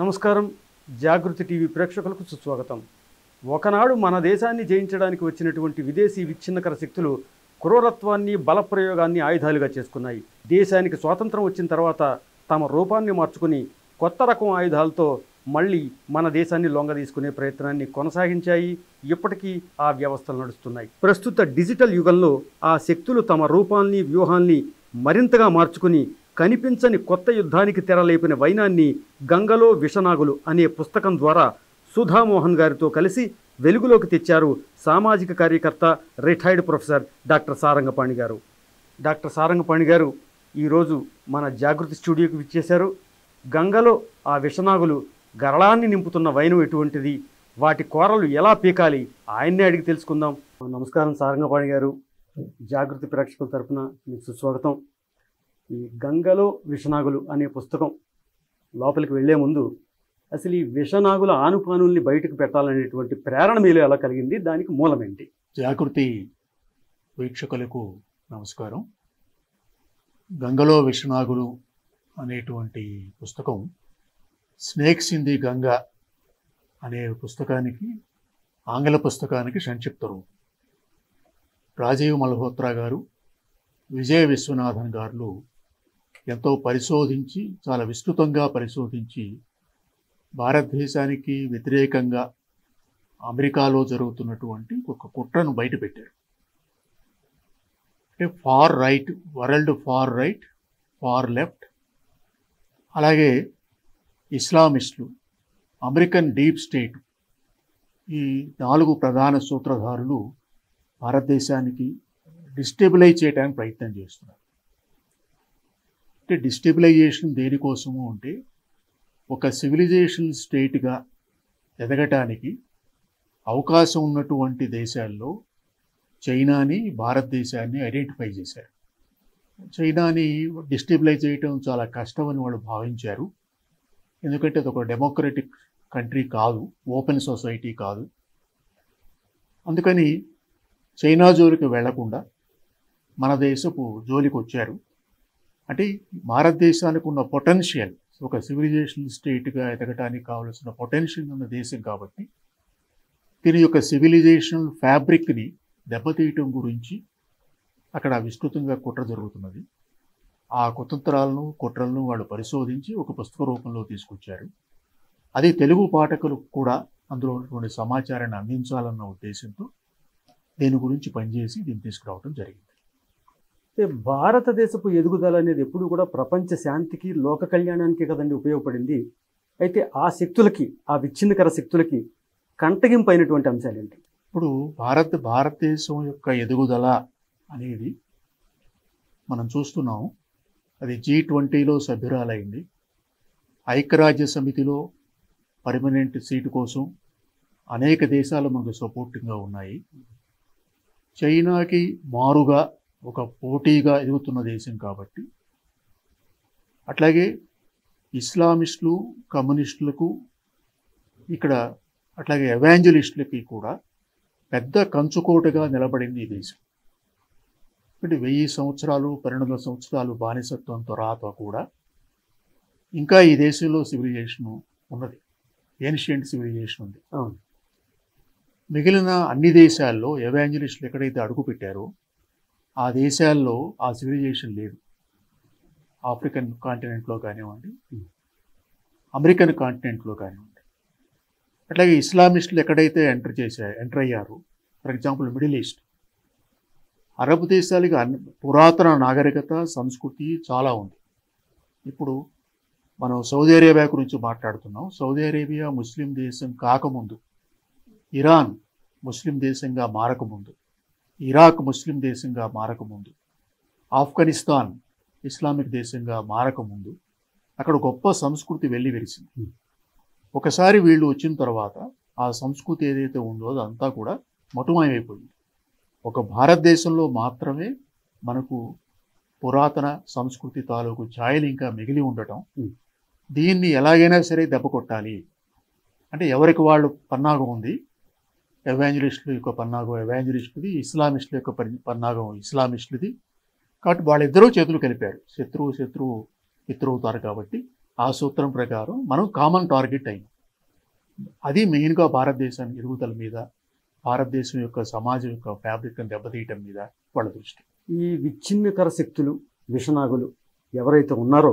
నమస్కారం. జాగృతి టీవీ ప్రేక్షకులకు సుస్వాగతం. ఒకనాడు మన దేశాన్ని జయించడానికి వచ్చినటువంటి విదేశీ విచ్ఛిన్నకర శక్తులు క్రూరత్వాన్ని, బలప్రయోగాన్ని ఆయుధాలుగా చేసుకున్నాయి. దేశానికి స్వాతంత్రం వచ్చిన తర్వాత తమ రూపాన్ని మార్చుకుని కొత్త రకం ఆయుధాలతో మళ్ళీ మన దేశాన్ని లొంగదీసుకునే ప్రయత్నాన్ని కొనసాగించాయి. ఇప్పటికీ ఆ వ్యవస్థలు నడుస్తున్నాయి. ప్రస్తుత డిజిటల్ యుగంలో ఆ శక్తులు తమ రూపాల్ని, వ్యూహాల్ని మరింతగా మార్చుకుని కనిపించని కొత్త యుద్ధానికి తెరలేపిన వైనాన్ని గంగలో విషనాగులు అనే పుస్తకం ద్వారా సుధామోహన్ గారితో కలిసి వెలుగులోకి తెచ్చారు సామాజిక కార్యకర్త, రిటైర్డ్ ప్రొఫెసర్ డాక్టర్ సారంగపాణి గారు. డాక్టర్ సారంగపాణి గారు ఈరోజు మన జాగృతి స్టూడియోకి విచ్చేశారు. గంగలో ఆ విషనాగులు గరళాన్ని నింపుతున్న వైనం ఎటువంటిది, వాటి కోరలు ఎలా పీకాలి, ఆయన్నే అడిగి తెలుసుకుందాం. నమస్కారం సారంగపాణి గారు. జాగృతి ప్రేక్షకుల తరఫున మీకు సుస్వాగతం. ఈ గంగలో విషనాగులు అనే పుస్తకం లోపలికి వెళ్లే ముందు అసలు ఈ విషనాగుల ఆనుపానుల్ని బయటకు పెట్టాలనేటువంటి ప్రేరణ మీలో ఎలా కలిగింది, దానికి మూలమేంటి? జాగృతి వీక్షకులకు నమస్కారం. గంగలో విషనాగులు అనేటువంటి పుస్తకం స్నేక్స్ ఇన్ ది గంగా అనే పుస్తకానికి, ఆంగ్ల పుస్తకానికి సంక్షిప్త రూపం. రాజీవ్ మల్హోత్రా గారు, విజయ విశ్వనాథన్ గారు ఎంతో పరిశోధించి, చాలా విస్తృతంగా పరిశోధించి భారతదేశానికి వ్యతిరేకంగా అమెరికాలో జరుగుతున్నటువంటి ఒక కుట్రను బయటపెట్టారు. అంటే far right, world far right, far left, అలాగే ఇస్లామిస్టులు, అమెరికన్ డీప్ స్టేట్, ఈ 4 ప్రధాన సూత్రధారులు భారతదేశానికి డిస్టెబిలైజ్ చేయడానికి ప్రయత్నం చేస్తున్నారు. అంటే డిస్టెబిలైజేషన్ దేనికోసము అంటే ఒక సివిలైజేషన్ స్టేట్గా ఎదగటానికి అవకాశం ఉన్నటువంటి దేశాల్లో చైనాని, భారతదేశాన్ని ఐడెంటిఫై చేశారు. చైనాని డిస్టెబిలైజ్ చేయటం చాలా కష్టమని వాళ్ళు భావించారు. ఎందుకంటే అది ఒక డెమోక్రటిక్ కంట్రీ కాదు, ఓపెన్ సొసైటీ కాదు. అందుకని చైనా జోలికి వెళ్లకుండా మన దేశపు జోలికి వచ్చారు. అంటే భారతదేశానికి ఉన్న పొటెన్షియల్, ఒక సివిలైజేషన్ స్టేట్గా ఎదగటానికి కావలసిన పొటెన్షియల్ ఉన్న దేశం కాబట్టి దీని యొక్క సివిలైజేషన్ ఫ్యాబ్రిక్ని దెబ్బతీయటం గురించి అక్కడ విస్తృతంగా కుట్ర జరుగుతున్నది. ఆ కుట్రలను వాళ్ళు పరిశోధించి ఒక పుస్తక రూపంలో తీసుకొచ్చారు. అది తెలుగు పాఠకులకు కూడా అందులో ఉన్నటువంటి సమాచారాన్ని అందించాలన్న ఉద్దేశంతో దీని గురించి పనిచేసి దీన్ని తీసుకురావడం జరిగింది. భారతదేశపు ఎదుగుదల అనేది ఎప్పుడు కూడా ప్రపంచ శాంతికి, లోక కళ్యాణానికి కదండి ఉపయోగపడింది. అయితే ఆ శక్తులకి, ఆ విచ్ఛిన్నకర శక్తులకి కంటగింపైనటువంటి అంశాలు ఏంటి? ఇప్పుడు భారతదేశం యొక్క ఎదుగుదల అనేది మనం చూస్తున్నాం. అది G20లో సభ్యురాలైంది. ఐక్యరాజ్య సమితిలో పర్మనెంట్ సీటు కోసం అనేక దేశాలు మనకు సపోర్టింగ్గా ఉన్నాయి. చైనాకి మారుగా ఒక పోటీగా ఎదుగుతున్న దేశం కాబట్టి, అట్లాగే ఇస్లామిస్టులు, కమ్యూనిస్టులకు ఇక్కడ, అట్లాగే ఎవాంజలిస్టులకి కూడా పెద్ద కంచుకోటగా నిలబడింది ఈ దేశం. అంటే 1000 సంవత్సరాలు, 1200 సంవత్సరాలు బానిసత్వం తర్వాత కూడా ఇంకా ఈ దేశంలో సివిలైజేషన్ ఉన్నది, ఏన్షియంట్ సివిలైజేషన్ ఉంది. మిగిలిన అన్ని దేశాల్లో ఎవాంజలిస్టులు ఎక్కడైతే అడుగు పెట్టారో ఆ దేశాల్లో ఆ సివిలైజేషన్ లేదు. ఆఫ్రికన్ కాంటినెంట్లో కానివ్వండి, అమెరికన్ కాంటినెంట్లో కానివ్వండి. అట్లాగే ఇస్లామిస్టులు ఎక్కడైతే ఎంటర్ అయ్యారో, for example middle east, Arab దేశాలకి పురాతన నాగరికత, సంస్కృతి చాలా ఉంది. ఇప్పుడు మనం సౌదీ అరేబియా గురించి మాట్లాడుతున్నాం. సౌదీ అరేబియా ముస్లిం దేశం కాకముందు, ఇరాన్ ముస్లిం దేశంగా మారకముందు, ఇరాక్ ముస్లిం దేశంగా మారకముందు, ఆఫ్ఘనిస్తాన్ ఇస్లామిక్ దేశంగా మారకముందు అక్కడ గొప్ప సంస్కృతి వెళ్ళి విరిసింది. ఒకసారి వీళ్ళు వచ్చిన తర్వాత ఆ సంస్కృతి ఏదైతే ఉందో అదంతా కూడా మటుమాయమైపోయింది. ఒక భారతదేశంలో మాత్రమే మనకు పురాతన సంస్కృతి తాలూకు ఛాయలు ఇంకా మిగిలి ఉండటం, దీన్ని ఎలాగైనా సరే దెబ్బ కొట్టాలి అంటే ఎవరికి వాళ్ళు పన్నాగం ఉంది. ఎవాంజలిస్టుల యొక్క పన్నాగం ఎవాంజలిస్టులది, ఇస్లామిస్టుల యొక్క పన్నాగం ఇస్లామిస్టులది. కాబట్టి వాళ్ళిద్దరూ చేతులు కలిపారు. శత్రువు మిత్రవుతారు కాబట్టి ఆ సూత్రం ప్రకారం మనం కామన్ టార్గెట్ అయింది. అది మెయిన్గా భారతదేశాన్ని ఎదుగుదల మీద, భారతదేశం యొక్క సమాజం యొక్క ఫ్యాబ్రిక్ని దెబ్బతీయటం మీద వాళ్ళ దృష్టి. ఈ విచ్ఛిన్నకర శక్తులు, విషనాగులు ఎవరైతే ఉన్నారో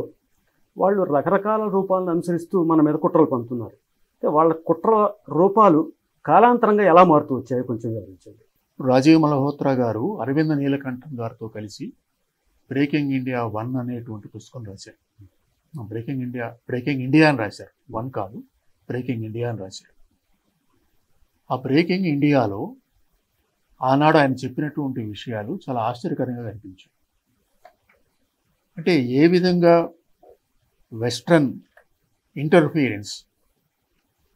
వాళ్ళు రకరకాల రూపాలను అనుసరిస్తూ మన మీద కుట్రలు పంపుతున్నారు. అయితే వాళ్ళ కుట్ర రూపాలు కాలాంతరంగా ఎలా మారుతూ వచ్చాయో కొంచెం వివరించండి. రాజీవ్ మల్హోత్రా గారు అరవింద నీలకంఠన్ గారితో కలిసి బ్రేకింగ్ ఇండియా 1 అనేటువంటి పుస్తకం రాశారు. బ్రేకింగ్ ఇండియా అని రాశారు, 1 కాదు, బ్రేకింగ్ ఇండియా అని రాశారు. ఆ బ్రేకింగ్ ఇండియాలో ఆనాడు ఆయన చెప్పినటువంటి విషయాలు చాలా ఆశ్చర్యకరంగా కనిపించాయి. అంటే ఏ విధంగా western interference,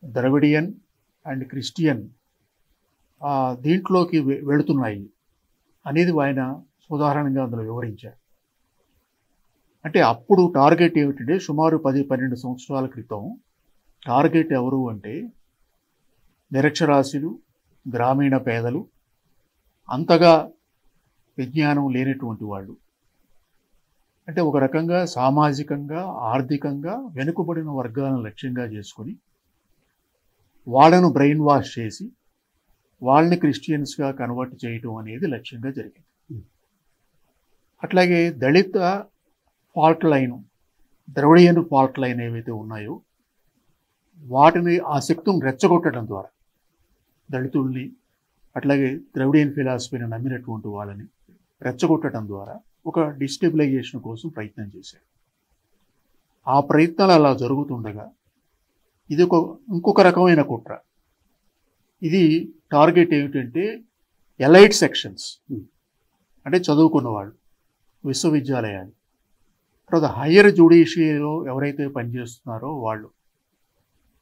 Dravidian and Christian దీంట్లోకి వెళుతున్నాయి అనేది ఆయన ఉదాహరణగా అందులో వివరించారు. అంటే అప్పుడు టార్గెట్ ఏమిటంటే సుమారు 10-12 సంవత్సరాల క్రితం టార్గెట్ ఎవరు అంటే నిరక్షరాస్యులు, గ్రామీణ పేదలు, అంతగా విజ్ఞానం లేనటువంటి వాళ్ళు. అంటే ఒక రకంగా సామాజికంగా, ఆర్థికంగా వెనుకబడిన వర్గాలను లక్ష్యంగా చేసుకొని వాళ్ళను బ్రెయిన్ వాష్ చేసి వాళ్ళని క్రిస్టియన్స్గా కన్వర్ట్ చేయటం అనేది లక్ష్యంగా జరిగింది. అట్లాగే దళిత fault line, Dravidian fault line ఏవైతే ఉన్నాయో వాటిని, ఆ శక్తిని రెచ్చగొట్టడం ద్వారా దళితుల్ని, అట్లాగే ద్రవిడియన్ ఫిలాసఫీని నమ్మినటువంటి వాళ్ళని రెచ్చగొట్టడం ద్వారా ఒక డిస్టెబిలైజేషన్ కోసం ప్రయత్నం చేశారు. ఆ ప్రయత్నాలు అలా జరుగుతుండగా ఇది ఇంకొక రకమైన కుట్ర. ఇది టార్గెట్ ఏమిటంటే ఎలైట్ సెక్షన్స్, అంటే చదువుకున్న వాళ్ళు, విశ్వవిద్యాలయాలు, తర్వాత హయ్యర్ జ్యుడిషియరీలో ఎవరైతే పనిచేస్తున్నారో వాళ్ళు,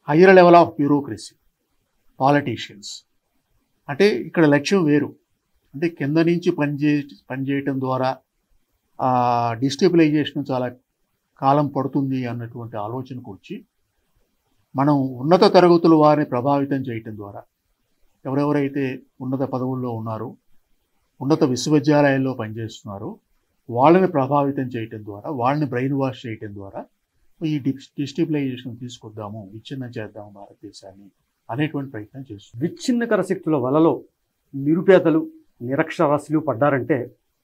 higher level of bureaucracy, politicians. అంటే ఇక్కడ లక్ష్యం వేరు. అంటే కింద నుంచి పనిచేయటం ద్వారా డిస్టెబిలైజేషన్ చాలా కాలం పడుతుంది అన్నటువంటి ఆలోచనకు వచ్చి మనం ఉన్నత తరగతుల వారిని ప్రభావితం చేయటం ద్వారా, ఎవరెవరైతే ఉన్నత పదవుల్లో ఉన్నారో, ఉన్నత విశ్వవిద్యాలయాల్లో పనిచేస్తున్నారో వాళ్ళని ప్రభావితం చేయటం ద్వారా, వాళ్ళని బ్రెయిన్ వాష్ చేయటం ద్వారా ఈ డిస్టెబిలైజేషన్ తీసుకొద్దాము, విచ్ఛిన్నం చేద్దాము భారతదేశాన్ని అనేటువంటి ప్రయత్నం చేస్తుంది. విచ్ఛిన్నకర శక్తుల వలలో నిరుపేదలు, నిరక్షరాస్యులు పడ్డారంటే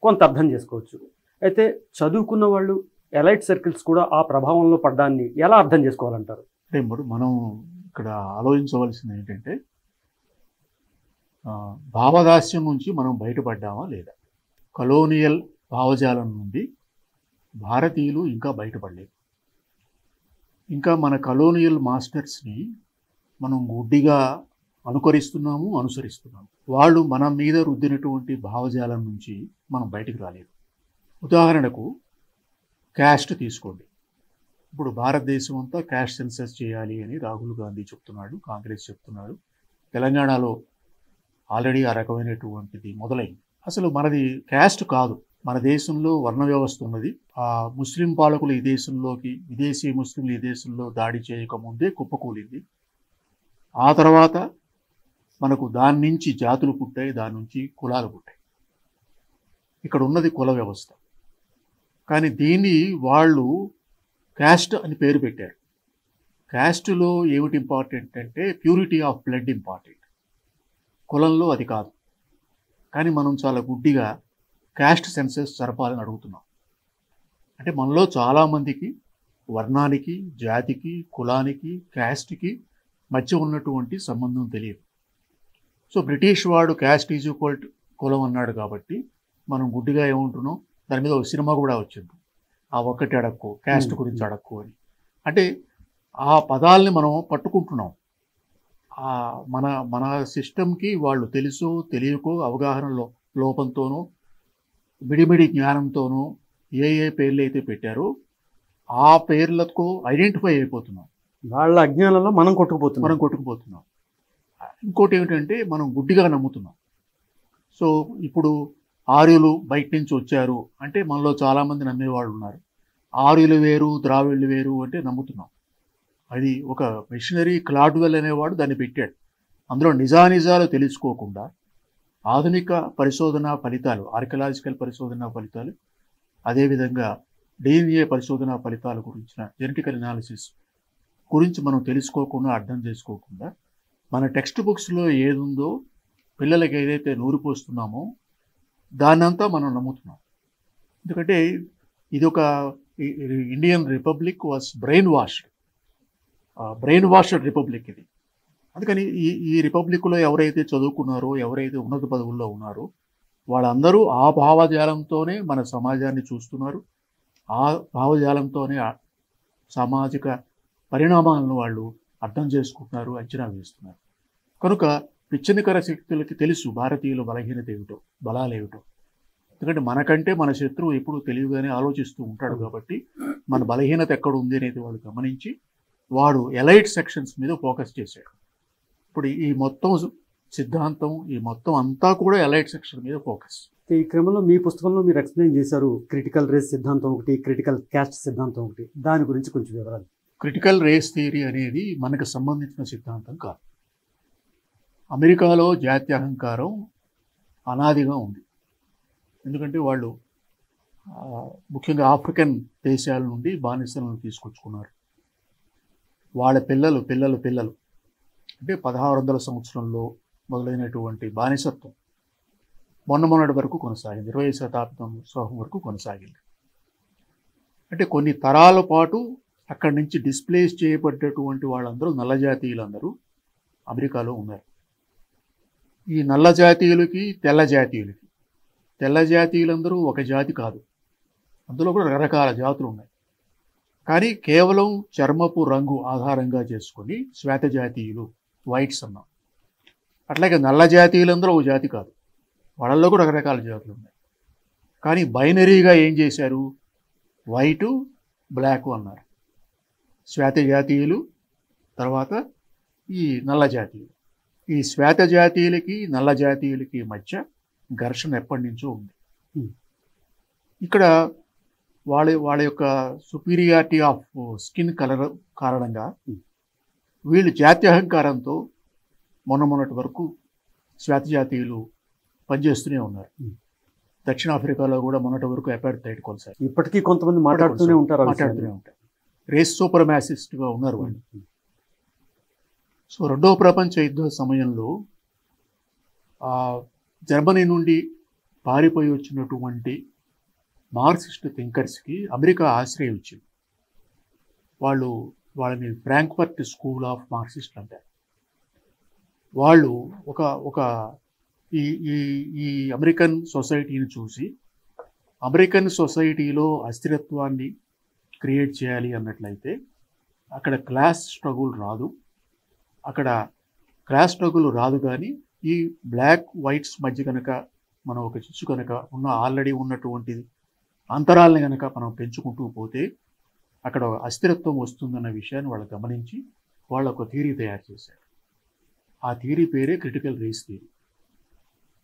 కొంత అర్థం చేసుకోవచ్చు. అయితే చదువుకున్న వాళ్ళు, ఎలైట్ సర్కిల్స్ కూడా ఆ ప్రభావంలో పడ్డాన్ని ఎలా అర్థం చేసుకోవాలంటారు? అంటే మనం ఇక్కడ ఆలోచించవలసింది ఏంటంటే భావదాస్యం నుంచి మనం బయటపడ్డామా లేదా? కలోనియల్ భావజాలం నుండి భారతీయులు ఇంకా బయటపడలేదు. ఇంకా మన కలోనియల్ మాస్టర్స్ని మనం గుడ్డిగా అనుకరిస్తున్నాము, అనుసరిస్తున్నాము. వాళ్ళు మన మీద రుద్దినటువంటి భావజాలం నుంచి మనం బయటికి రాలేదు. ఉదాహరణకు క్యాస్ట్ తీసుకోండి. ఇప్పుడు భారతదేశం అంతా క్యాస్ట్ సెన్సస్ చేయాలి అని రాహుల్ గాంధీ చెప్తున్నాడు, కాంగ్రెస్ చెప్తున్నాడు. తెలంగాణలో ఆల్రెడీ ఆ రకమైనటువంటిది మొదలైంది. అసలు మనది క్యాస్ట్ కాదు, మన దేశంలో వర్ణ వ్యవస్థ ఉన్నది. ఆ ముస్లిం పాలకులు ఈ దేశంలోకి, విదేశీ ముస్లింలు ఈ దేశంలో దాడి చేయకముందే కుప్పకూలింది. ఆ తర్వాత మనకు దాని నుంచి జాతులు పుట్టాయి, దాని నుంచి కులాలు పుట్టాయి. ఇక్కడ ఉన్నది కుల వ్యవస్థ. కానీ దీన్ని వాళ్ళు క్యాస్ట్ అని పేరు పెట్టారు. క్యాస్ట్లో ఏమిటి ఇంపార్టెంట్ అంటే ప్యూరిటీ ఆఫ్ బ్లడ్ ఇంపార్టెంట్, కులంలో అది కాదు. కానీ మనం చాలా గుడ్డిగా క్యాస్ట్ సెన్సస్ జరపాలని అడుగుతున్నాం. అంటే మనలో చాలామందికి వర్ణానికి, జాతికి, కులానికి, క్యాస్ట్కి మధ్య ఉన్నటువంటి సంబంధం తెలియదు. సో బ్రిటిష్ వాడు క్యాస్ట్ ఈజ్ ఈక్వల్ టు కులం అన్నాడు కాబట్టి మనం గుడ్డిగా ఏముంటున్నాం, దాని మీద ఒక సినిమా కూడా వచ్చింది, ఆ ఒక్కటి అడక్కు, క్యాస్ట్ గురించి అడక్కు అని. అంటే ఆ పదాలని మనం పట్టుకుంటున్నాం. మన సిస్టమ్కి వాళ్ళు తెలుసో తెలియకో, అవగాహన లోపంతోనో, మిడిమిడి జ్ఞానంతోనో ఏ పేర్లు అయితే పెట్టారో ఆ పేర్లతో ఐడెంటిఫై అయిపోతున్నాం. వాళ్ళ అజ్ఞానంలో మనం కొట్టుకుపోతున్నాం. ఇంకోటి ఏమిటంటే మనం గుడ్డిగా నమ్ముతున్నాం. సో ఇప్పుడు ఆర్యులు బయట నుంచి వచ్చారు అంటే మనలో చాలామంది నమ్మేవాళ్ళు ఉన్నారు. ఆర్యులు వేరు, ద్రావిళ్ళు వేరు అంటే నమ్ముతున్నాం. అది ఒక మిషనరీ క్లాడ్వెల్ అనేవాడు దాన్ని పెట్టాడు. అందులో నిజానిజాలు తెలుసుకోకుండా ఆధునిక పరిశోధనా ఫలితాలు, ఆర్కియలాజికల్ పరిశోధనా ఫలితాలు, అదేవిధంగా డిఎన్ఏ పరిశోధన ఫలితాల గురించిన జెనెటికల్ అనాలిసిస్ గురించి మనం తెలుసుకోకుండా, అర్థం చేసుకోకుండా మన టెక్స్ట్ బుక్స్లో ఏది ఉందో పిల్లలకి ఏదైతే నూరిపోస్తున్నామో దాన్నంతా మనం నమ్ముతున్నాం. ఎందుకంటే ఇది ఒక Indian republic was brain washed republic ఇది. అందుకని ఈ రిపబ్లిక్లో ఎవరైతే చదువుకున్నారో, ఎవరైతే ఉన్నత పదవుల్లో ఉన్నారో వాళ్ళందరూ ఆ భావజాలంతోనే మన సమాజాన్ని చూస్తున్నారు. ఆ భావజాలంతోనే సామాజిక పరిణామాలను వాళ్ళు అర్థం చేసుకుంటున్నారు, అంచనా వేస్తున్నారు. కనుక విచ్ఛిన్నకర శక్తులకి తెలుసు భారతీయుల బలహీనత ఏమిటో, బలాలు ఏమిటో. ఎందుకంటే మనకంటే మన శత్రువు ఎప్పుడు తెలివిగానే ఆలోచిస్తూ ఉంటాడు కాబట్టి మన బలహీనత ఎక్కడ ఉంది అనేది వాళ్ళు గమనించి వాడు ఎలైట్ సెక్షన్స్ మీద ఫోకస్ చేశాడు. ఇప్పుడు ఈ మొత్తం సిద్ధాంతం, ఈ మొత్తం అంతా కూడా ఎలైట్ సెక్షన్ మీద ఫోకస్. ఈ క్రమంలో మీ పుస్తకంలో మీరు ఎక్స్ప్లెయిన్ చేశారు క్రిటికల్ రేస్ సిద్ధాంతం ఒకటి, క్రిటికల్ క్యాస్ట్ సిద్ధాంతం ఒకటి. దాని గురించి కొంచెం వివరాలు. క్రిటికల్ రేస్ థియరీ అనేది మనకు సంబంధించిన సిద్ధాంతం కాదు. అమెరికాలో జాత్యహంకారం అనాదిగా ఉంది. ఎందుకంటే వాళ్ళు ముఖ్యంగా ఆఫ్రికన్ దేశాల నుండి బానిసలను తీసుకొచ్చుకున్నారు. వాళ్ళ పిల్లలు అంటే 1600 సంవత్సరంలో మొదలైనటువంటి బానిసత్వం మొన్నటి వరకు కొనసాగింది. 20వ శతాబ్దం వరకు కొనసాగింది. అంటే కొన్ని తరాల పాటు అక్కడి నుంచి డిస్ప్లేస్ చేయబడ్డటువంటి వాళ్ళందరూ నల్ల జాతీయులందరూ అమెరికాలో ఉన్నారు. ఈ నల్ల జాతీయులకి తెల్ల జాతీయులందరూ ఒక జాతి కాదు, అందులో కూడా రకరకాల జాతులు ఉన్నాయి. కానీ కేవలం చర్మపు రంగు ఆధారంగా చేసుకొని శ్వేత జాతీయులు, వైట్స్ అన్నాం. అట్లాగే నల్ల జాతీయులందరూ ఒక జాతి కాదు, వాళ్ళల్లో కూడా రకరకాల జాతులు ఉన్నాయి. కానీ బైనరీగా ఏం చేశారు, వైటు బ్లాక్ అన్నారు. శ్వేత జాతీయులు, తర్వాత ఈ నల్ల జాతీయులు. ఈ శ్వేత జాతీయులకి నల్ల జాతీయులకి మధ్య ఘర్షణ ఎప్పటి నుంచో ఉంది. ఇక్కడ వాళ్ళ యొక్క సుపీరియారిటీ ఆఫ్ స్కిన్ కలర్ కారణంగా వీళ్ళు జాత్యహంకారంతో మొన్నటి వరకు శ్వేత జాతీయులు పనిచేస్తూనే ఉన్నారు. దక్షిణాఫ్రికాలో కూడా మొన్నటి వరకు అపార్థైడ్ కొనసాగి ఇప్పటికీ కొంతమంది మాట్లాడుతూనే ఉంటారు. రేస్ సూపర్మాసిస్ట్గా ఉన్నారు వాళ్ళు. సో రెండవ ప్రపంచ యుద్ధ సమయంలో జర్మనీ నుండి పారిపోయి వచ్చినటువంటి మార్క్సిస్ట్ థింకర్స్కి అమెరికా ఆశ్రయం ఇచ్చింది. వాళ్ళని ఫ్రాంక్ఫర్ట్ స్కూల్ ఆఫ్ మార్క్సిస్ట్ అంటారు. వాళ్ళు ఒక ఈ అమెరికన్ సొసైటీని చూసి అమెరికన్ సొసైటీలో అస్థిరత్వాన్ని క్రియేట్ చేయాలి అన్నట్లయితే అక్కడ క్లాస్ స్ట్రగుల్ రాదు కానీ ఈ బ్లాక్ వైట్స్ మధ్య కనుక మనం ఒక చిచ్చు కనుక ఆల్రెడీ ఉన్నటువంటి అంతరాలని కనుక మనం పెంచుకుంటూ పోతే అక్కడ అస్థిరత్వం వస్తుందన్న విషయాన్ని వాళ్ళు గమనించి వాళ్ళు ఒక థియరీ తయారు చేశారు. ఆ థియరీ పేరే క్రిటికల్ రేస్ థియరీ.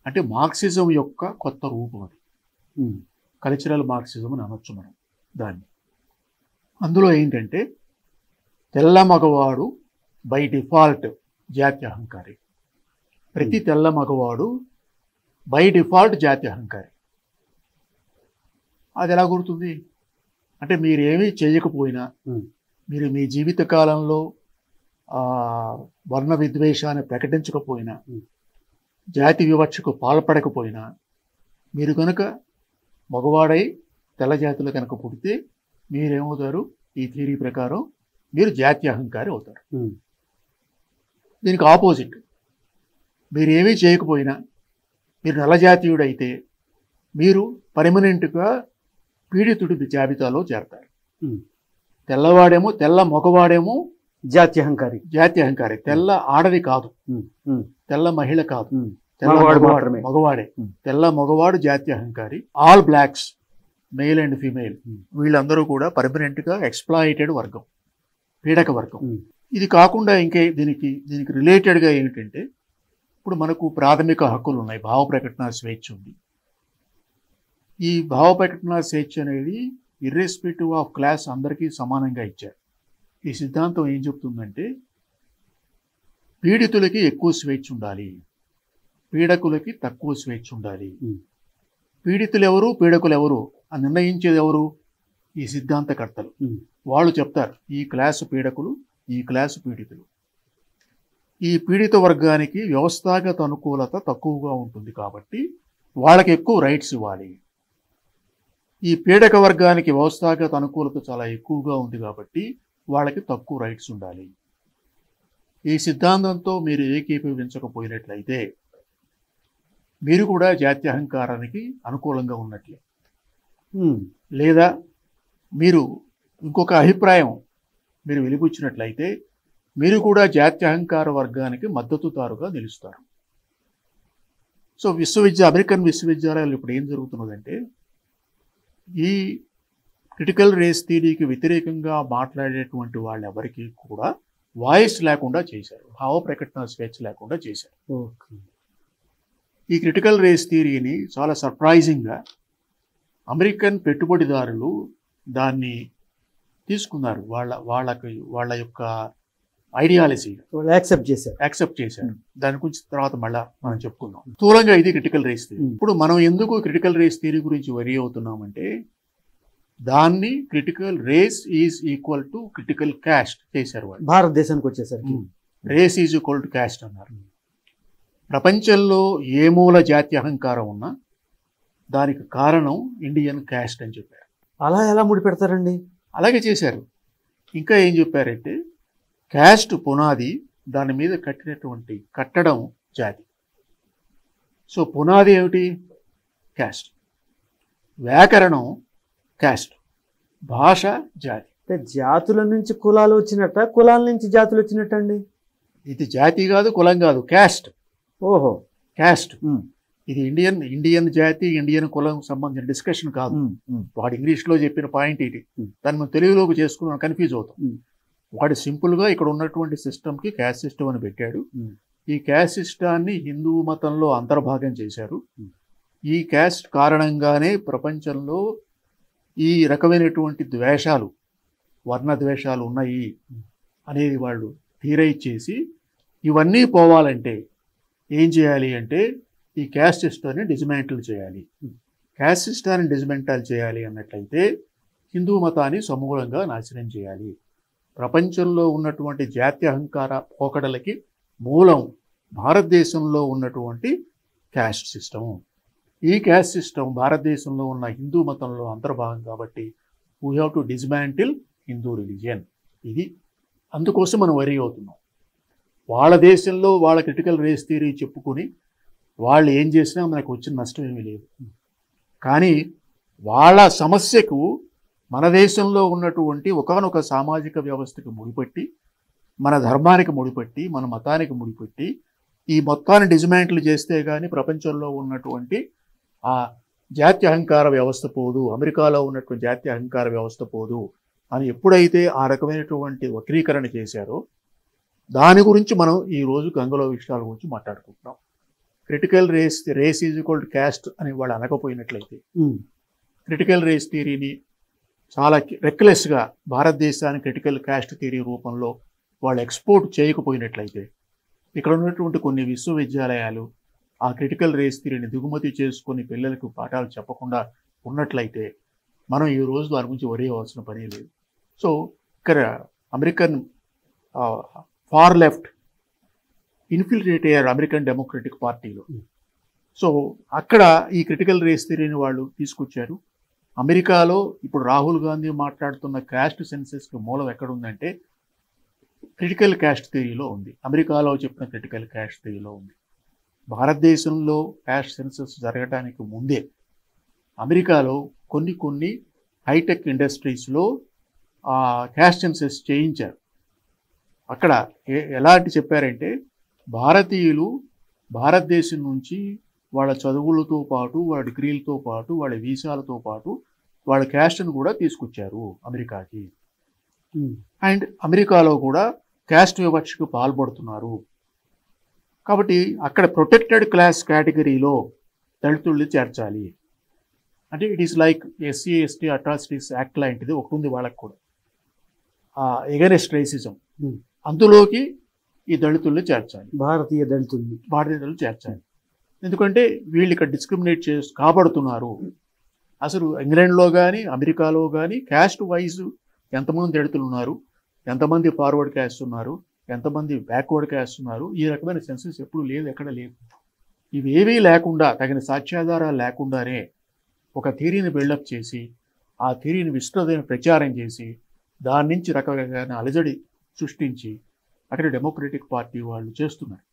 అంటే మార్క్సిజం యొక్క కొత్త రూపం అది. కల్చరల్ మార్క్సిజం అని అనొచ్చు మనం దాన్ని. అందులో ఏంటంటే తెల్ల మగవాడు బై డిఫాల్ట్ జాత్యహంకారి. ప్రతి తెల్ల మగవాడు బై డిఫాల్ట్ జాత్యహంకారి. అది ఎలా గుర్తుంది అంటే మీరేమీ చేయకపోయినా, మీరు మీ జీవిత కాలంలో వర్ణ విద్వేషాన్ని ప్రకటించకపోయినా, జాతి వివక్షకు పాల్పడకపోయినా, మీరు కనుక మగవాడై తెల్ల జాతిలో కనుక పుడితే మీరేమవుతారు, ఈ థియరీ ప్రకారం మీరు జాత్యహంకారి అవుతారు. దీనికి ఆపోజిట్, మీరేమీ చేయకపోయినా మీరు నల్ల జాతీయుడైతే మీరు పర్మనెంట్గా పీడితుడి జాబితాలో చేరతారు. తెల్ల మగవాడేమో జాత్యహంకారి. తెల్ల ఆడది కాదు, తెల్ల మహిళ కాదు, మగవాడే. తెల్ల మగవాడు జాత్యహంకారి. All blacks, male and female, వీళ్ళందరూ కూడా పర్మనెంట్గా ఎక్స్ప్లాయిటెడ్ వర్గం, పీడక వర్గం. ఇది కాకుండా ఇంకే దీనికి రిలేటెడ్గా ఏమిటంటే ఇప్పుడు మనకు ప్రాథమిక హక్కులు ఉన్నాయి. భావ ప్రకటన స్వేచ్ఛ ఉంది. ఈ భావ ప్రకటన స్వేచ్ఛ అనేది ఇర్రెస్పెక్టివ్ ఆఫ్ క్లాస్ అందరికీ సమానంగా ఇచ్చారు. ఈ సిద్ధాంతం ఏం చెప్తుందంటే పీడితులకి ఎక్కువ స్వేచ్ఛ ఉండాలి, పీడకులకి తక్కువ స్వేచ్ఛ ఉండాలి. పీడితులు ఎవరు, పీడకులు ఎవరు అని నిర్ణయించేది ఎవరు? ఈ సిద్ధాంతకర్తలు. వాళ్ళు చెప్తారు ఈ క్లాసు పీడకులు, ఈ క్లాసు పీడితులు. ఈ పీడిత వర్గానికి వ్యవస్థాగత అనుకూలత తక్కువగా ఉంటుంది కాబట్టి వాళ్ళకి ఎక్కువ రైట్స్ ఇవ్వాలి. ఈ పీడక వర్గానికి వ్యవస్థాగత అనుకూలత చాలా ఎక్కువగా ఉంది కాబట్టి వాళ్ళకి తక్కువ రైట్స్ ఉండాలి. ఈ సిద్ధాంతంతో మీరు ఏకీభవించకపోయినట్లయితే మీరు కూడా జాత్యహంకారానికి అనుకూలంగా ఉన్నట్లే. లేదా మీరు ఇంకొక అభిప్రాయం మీరు వెలిబుచ్చినట్లయితే మీరు కూడా జాత్యహంకార వర్గానికి మద్దతుదారుగా నిలుస్తారు. సో అమెరికన్ విశ్వవిద్యాలయాలు ఇప్పుడు ఏం జరుగుతున్నదంటే ఈ క్రిటికల్ రేస్ థియరీకి వ్యతిరేకంగా మాట్లాడేటువంటి వాళ్ళెవరికి కూడా వాయిస్ లేకుండా చేశారు, భావ ప్రకటన స్వేచ్ఛ లేకుండా చేశారు. ఈ క్రిటికల్ రేస్ థియరీని చాలా సర్ప్రైజింగ్గా అమెరికన్ పెట్టుబడిదారులు దాన్ని తీసుకున్నారు. వాళ్ళ యొక్క ఐడియాలజీ యాక్సెప్ట్ చేశారు. దాని గురించి తర్వాత మళ్ళా మనం చెప్పుకుందాం. స్థూలంగా ఇది క్రిటికల్ రేస్ థియరీ. ఇప్పుడు మనం ఎందుకు క్రిటికల్ రేస్ థియరీ గురించి వరి అవుతున్నామంటే దాన్ని critical race is equal to critical caste చేశారు వాళ్ళు. భారతదేశానికి వచ్చేసరికి race is equal to caste అన్నారు. ప్రపంచంలో ఏ మూల జాతి అహంకారం ఉన్నా దానికి కారణం ఇండియన్ క్యాస్ట్ అని చెప్పారు. అలా ఎలా ముడిపెడతారండి? అలాగే చేశారు. ఇంకా ఏం చెప్పారంటే క్యాస్ట్ పునాది, దాని మీద కట్టినటువంటి కట్టడం జాతి. సో పునాది ఏమిటి? క్యాస్ట్. వ్యాకరణం క్యాస్ట్, భాష జాతి. జాతుల నుంచి కులాలు వచ్చినట్ట, కులాల నుంచి జాతులు వచ్చినట్టండి? ఇది జాతి కాదు, కులం కాదు, క్యాస్ట్. ఓహో, క్యాస్ట్. ఇది ఇండియన్ జాతి, ఇండియన్ కులం సంబంధించిన డిస్కషన్ కాదు. వాడు ఇంగ్లీష్లో చెప్పిన పాయింట్ ఇది. దాన్ని మనం తెలుగులోకి చేసుకుని కన్ఫ్యూజ్ అవుతాం. వాడు సింపుల్గా ఇక్కడ ఉన్నటువంటి సిస్టమ్కి క్యాస్ట్ సిస్టమ్ అని పెట్టాడు. ఈ క్యాస్ట్ సిస్టాన్ని హిందూ మతంలో అంతర్భాగం చేశారు. ఈ క్యాస్ట్ కారణంగానే ప్రపంచంలో ఈ రకమైనటువంటి ద్వేషాలు, వర్ణ ద్వేషాలు ఉన్నాయి అనేది వాళ్ళు థియరైజ్ చేసి ఇవన్నీ పోవాలంటే ఏం చేయాలి అంటే ఈ క్యాస్ట్ సిస్టాన్ని డిస్మాంటిల్ చేయాలి. క్యాస్ట్ సిస్టాన్ని డిస్మాంటిల్ చేయాలి అన్నట్లయితే హిందూ మతాన్ని సమూలంగా నాశనం చేయాలి. ప్రపంచంలో ఉన్నటువంటి జాతి అహంకార పోకడలకి మూలం భారతదేశంలో ఉన్నటువంటి క్యాస్ట్ సిస్టము. ఈ క్యాస్ట్ సిస్టమ్ భారతదేశంలో ఉన్న హిందూ మతంలో అంతర్భాగం కాబట్టి we have to dismantle Hindu religion. ఇది అందుకోసం మనం వరి అవుతున్నాం. వాళ్ళ దేశంలో వాళ్ళ క్రిటికల్ రేస్ థియరీ చెప్పుకొని వాళ్ళు ఏం చేసినా మనకు వచ్చిన నష్టం ఏమీ లేదు. కానీ వాళ్ళ సమస్యకు మన దేశంలో ఉన్నటువంటి ఒకానొక సామాజిక వ్యవస్థకు ముడిపెట్టి, మన ధర్మానికి ముడిపెట్టి, మన మతానికి ముడిపెట్టి ఈ మొత్తాన్ని డిస్మాంటిల్ చేస్తే కానీ ప్రపంచంలో ఉన్నటువంటి ఆ జాతి అహంకార వ్యవస్థ పోదు, అమెరికాలో ఉన్నటువంటి జాతి అహంకార వ్యవస్థ పోదు అని ఎప్పుడైతే ఆ రకమైనటువంటి వక్రీకరణ చేశారో దాని గురించి మనం ఈరోజు గంగలో విషయాల గురించి మాట్లాడుకుంటున్నాం. Critical race is equal to caste అని వాళ్ళు అనకపోయినట్లయితే, క్రిటికల్ రేస్ థియరీని చాలా రెక్లెస్గా భారతదేశానికి క్రిటికల్ క్యాస్ట్ థియరీ రూపంలో వాళ్ళు ఎక్స్పోర్ట్ చేయకపోయినట్లయితే, ఇక్కడ ఉన్నటువంటి కొన్ని విశ్వవిద్యాలయాలు ఆ క్రిటికల్ రేస్ థియరీని దిగుమతి చేసుకొని పిల్లలకు పాఠాలు చెప్పకుండా ఉన్నట్లయితే మనం ఈ రోజు దాని గురించి వరి అవ్వాల్సిన పని లేదు. సో ఇక్కడ అమెరికన్ ఫార్ లెఫ్ట్ ఇన్ఫిల్ట్రేట్ అయ్యారు అమెరికన్ డెమోక్రటిక్ పార్టీలో. సో అక్కడ ఈ క్రిటికల్ రేస్ థియరీని వాళ్ళు తీసుకొచ్చారు. అమెరికాలో ఇప్పుడు రాహుల్ గాంధీ మాట్లాడుతున్న క్యాస్ట్ సెన్సెస్కి మూలం ఎక్కడుందంటే క్రిటికల్ క్యాస్ట్ థియరీలో ఉంది. అమెరికాలో చెప్పిన క్రిటికల్ క్యాస్ట్ థియరీలో ఉంది. భారతదేశంలో క్యాస్ట్ సెన్సెస్ జరగడానికి ముందే అమెరికాలో కొన్ని హైటెక్ ఇండస్ట్రీస్లో క్యాస్ట్ సెన్సెస్ చేయించారు. అక్కడ ఎలాంటి చెప్పారంటే భారతీయులు భారతదేశం నుంచి వాళ్ళ చదువులతో పాటు, వాళ్ళ డిగ్రీలతో పాటు, వాళ్ళ వీసాలతో పాటు వాళ్ళ క్యాస్ట్ను కూడా తీసుకొచ్చారు అమెరికాకి. అండ్ అమెరికాలో కూడా క్యాస్ట్ వివక్షకు పాల్పడుతున్నారు. కాబట్టి అక్కడ ప్రొటెక్టెడ్ క్లాస్ కేటగిరీలో దళితుల్ని చేర్చాలి అంటే it is like SC ST atrocities act లాంటిది ఒకటి ఉంది వాళ్ళకి కూడా, ఎగనెస్ట్ రేసిజం. అందులోకి ఈ దళితుల్ని చేర్చాలి, భారతీయ దళితులు చేర్చాలి. ఎందుకంటే వీళ్ళు ఇక్కడ డిస్క్రిమినేట్ కాబడుతున్నారు అసలు ఇంగ్లాండ్లో కానీ అమెరికాలో కానీ క్యాస్ట్ వైజ్ ఎంతమంది దళితులు ఉన్నారు, ఎంతమంది ఫార్వర్డ్ క్యాస్ట్ ఉన్నారు, ఎంతమంది బ్యాక్వర్డ్ క్యాస్ట్ ఉన్నారు, ఈ రకమైన సెన్సెస్ ఎప్పుడు లేదు, ఎక్కడ లేదు. ఇవేవీ లేకుండా, తగిన సాక్ష్యాధారాలు లేకుండానే ఒక థియరీని బిల్డప్ చేసి ఆ థియరీని విస్తృతమైన ప్రచారం చేసి దాని నుంచి రకరకాల అలజడి సృష్టించి అక్కడ డెమోక్రటిక్ పార్టీ వాళ్ళు చేస్తున్నారు.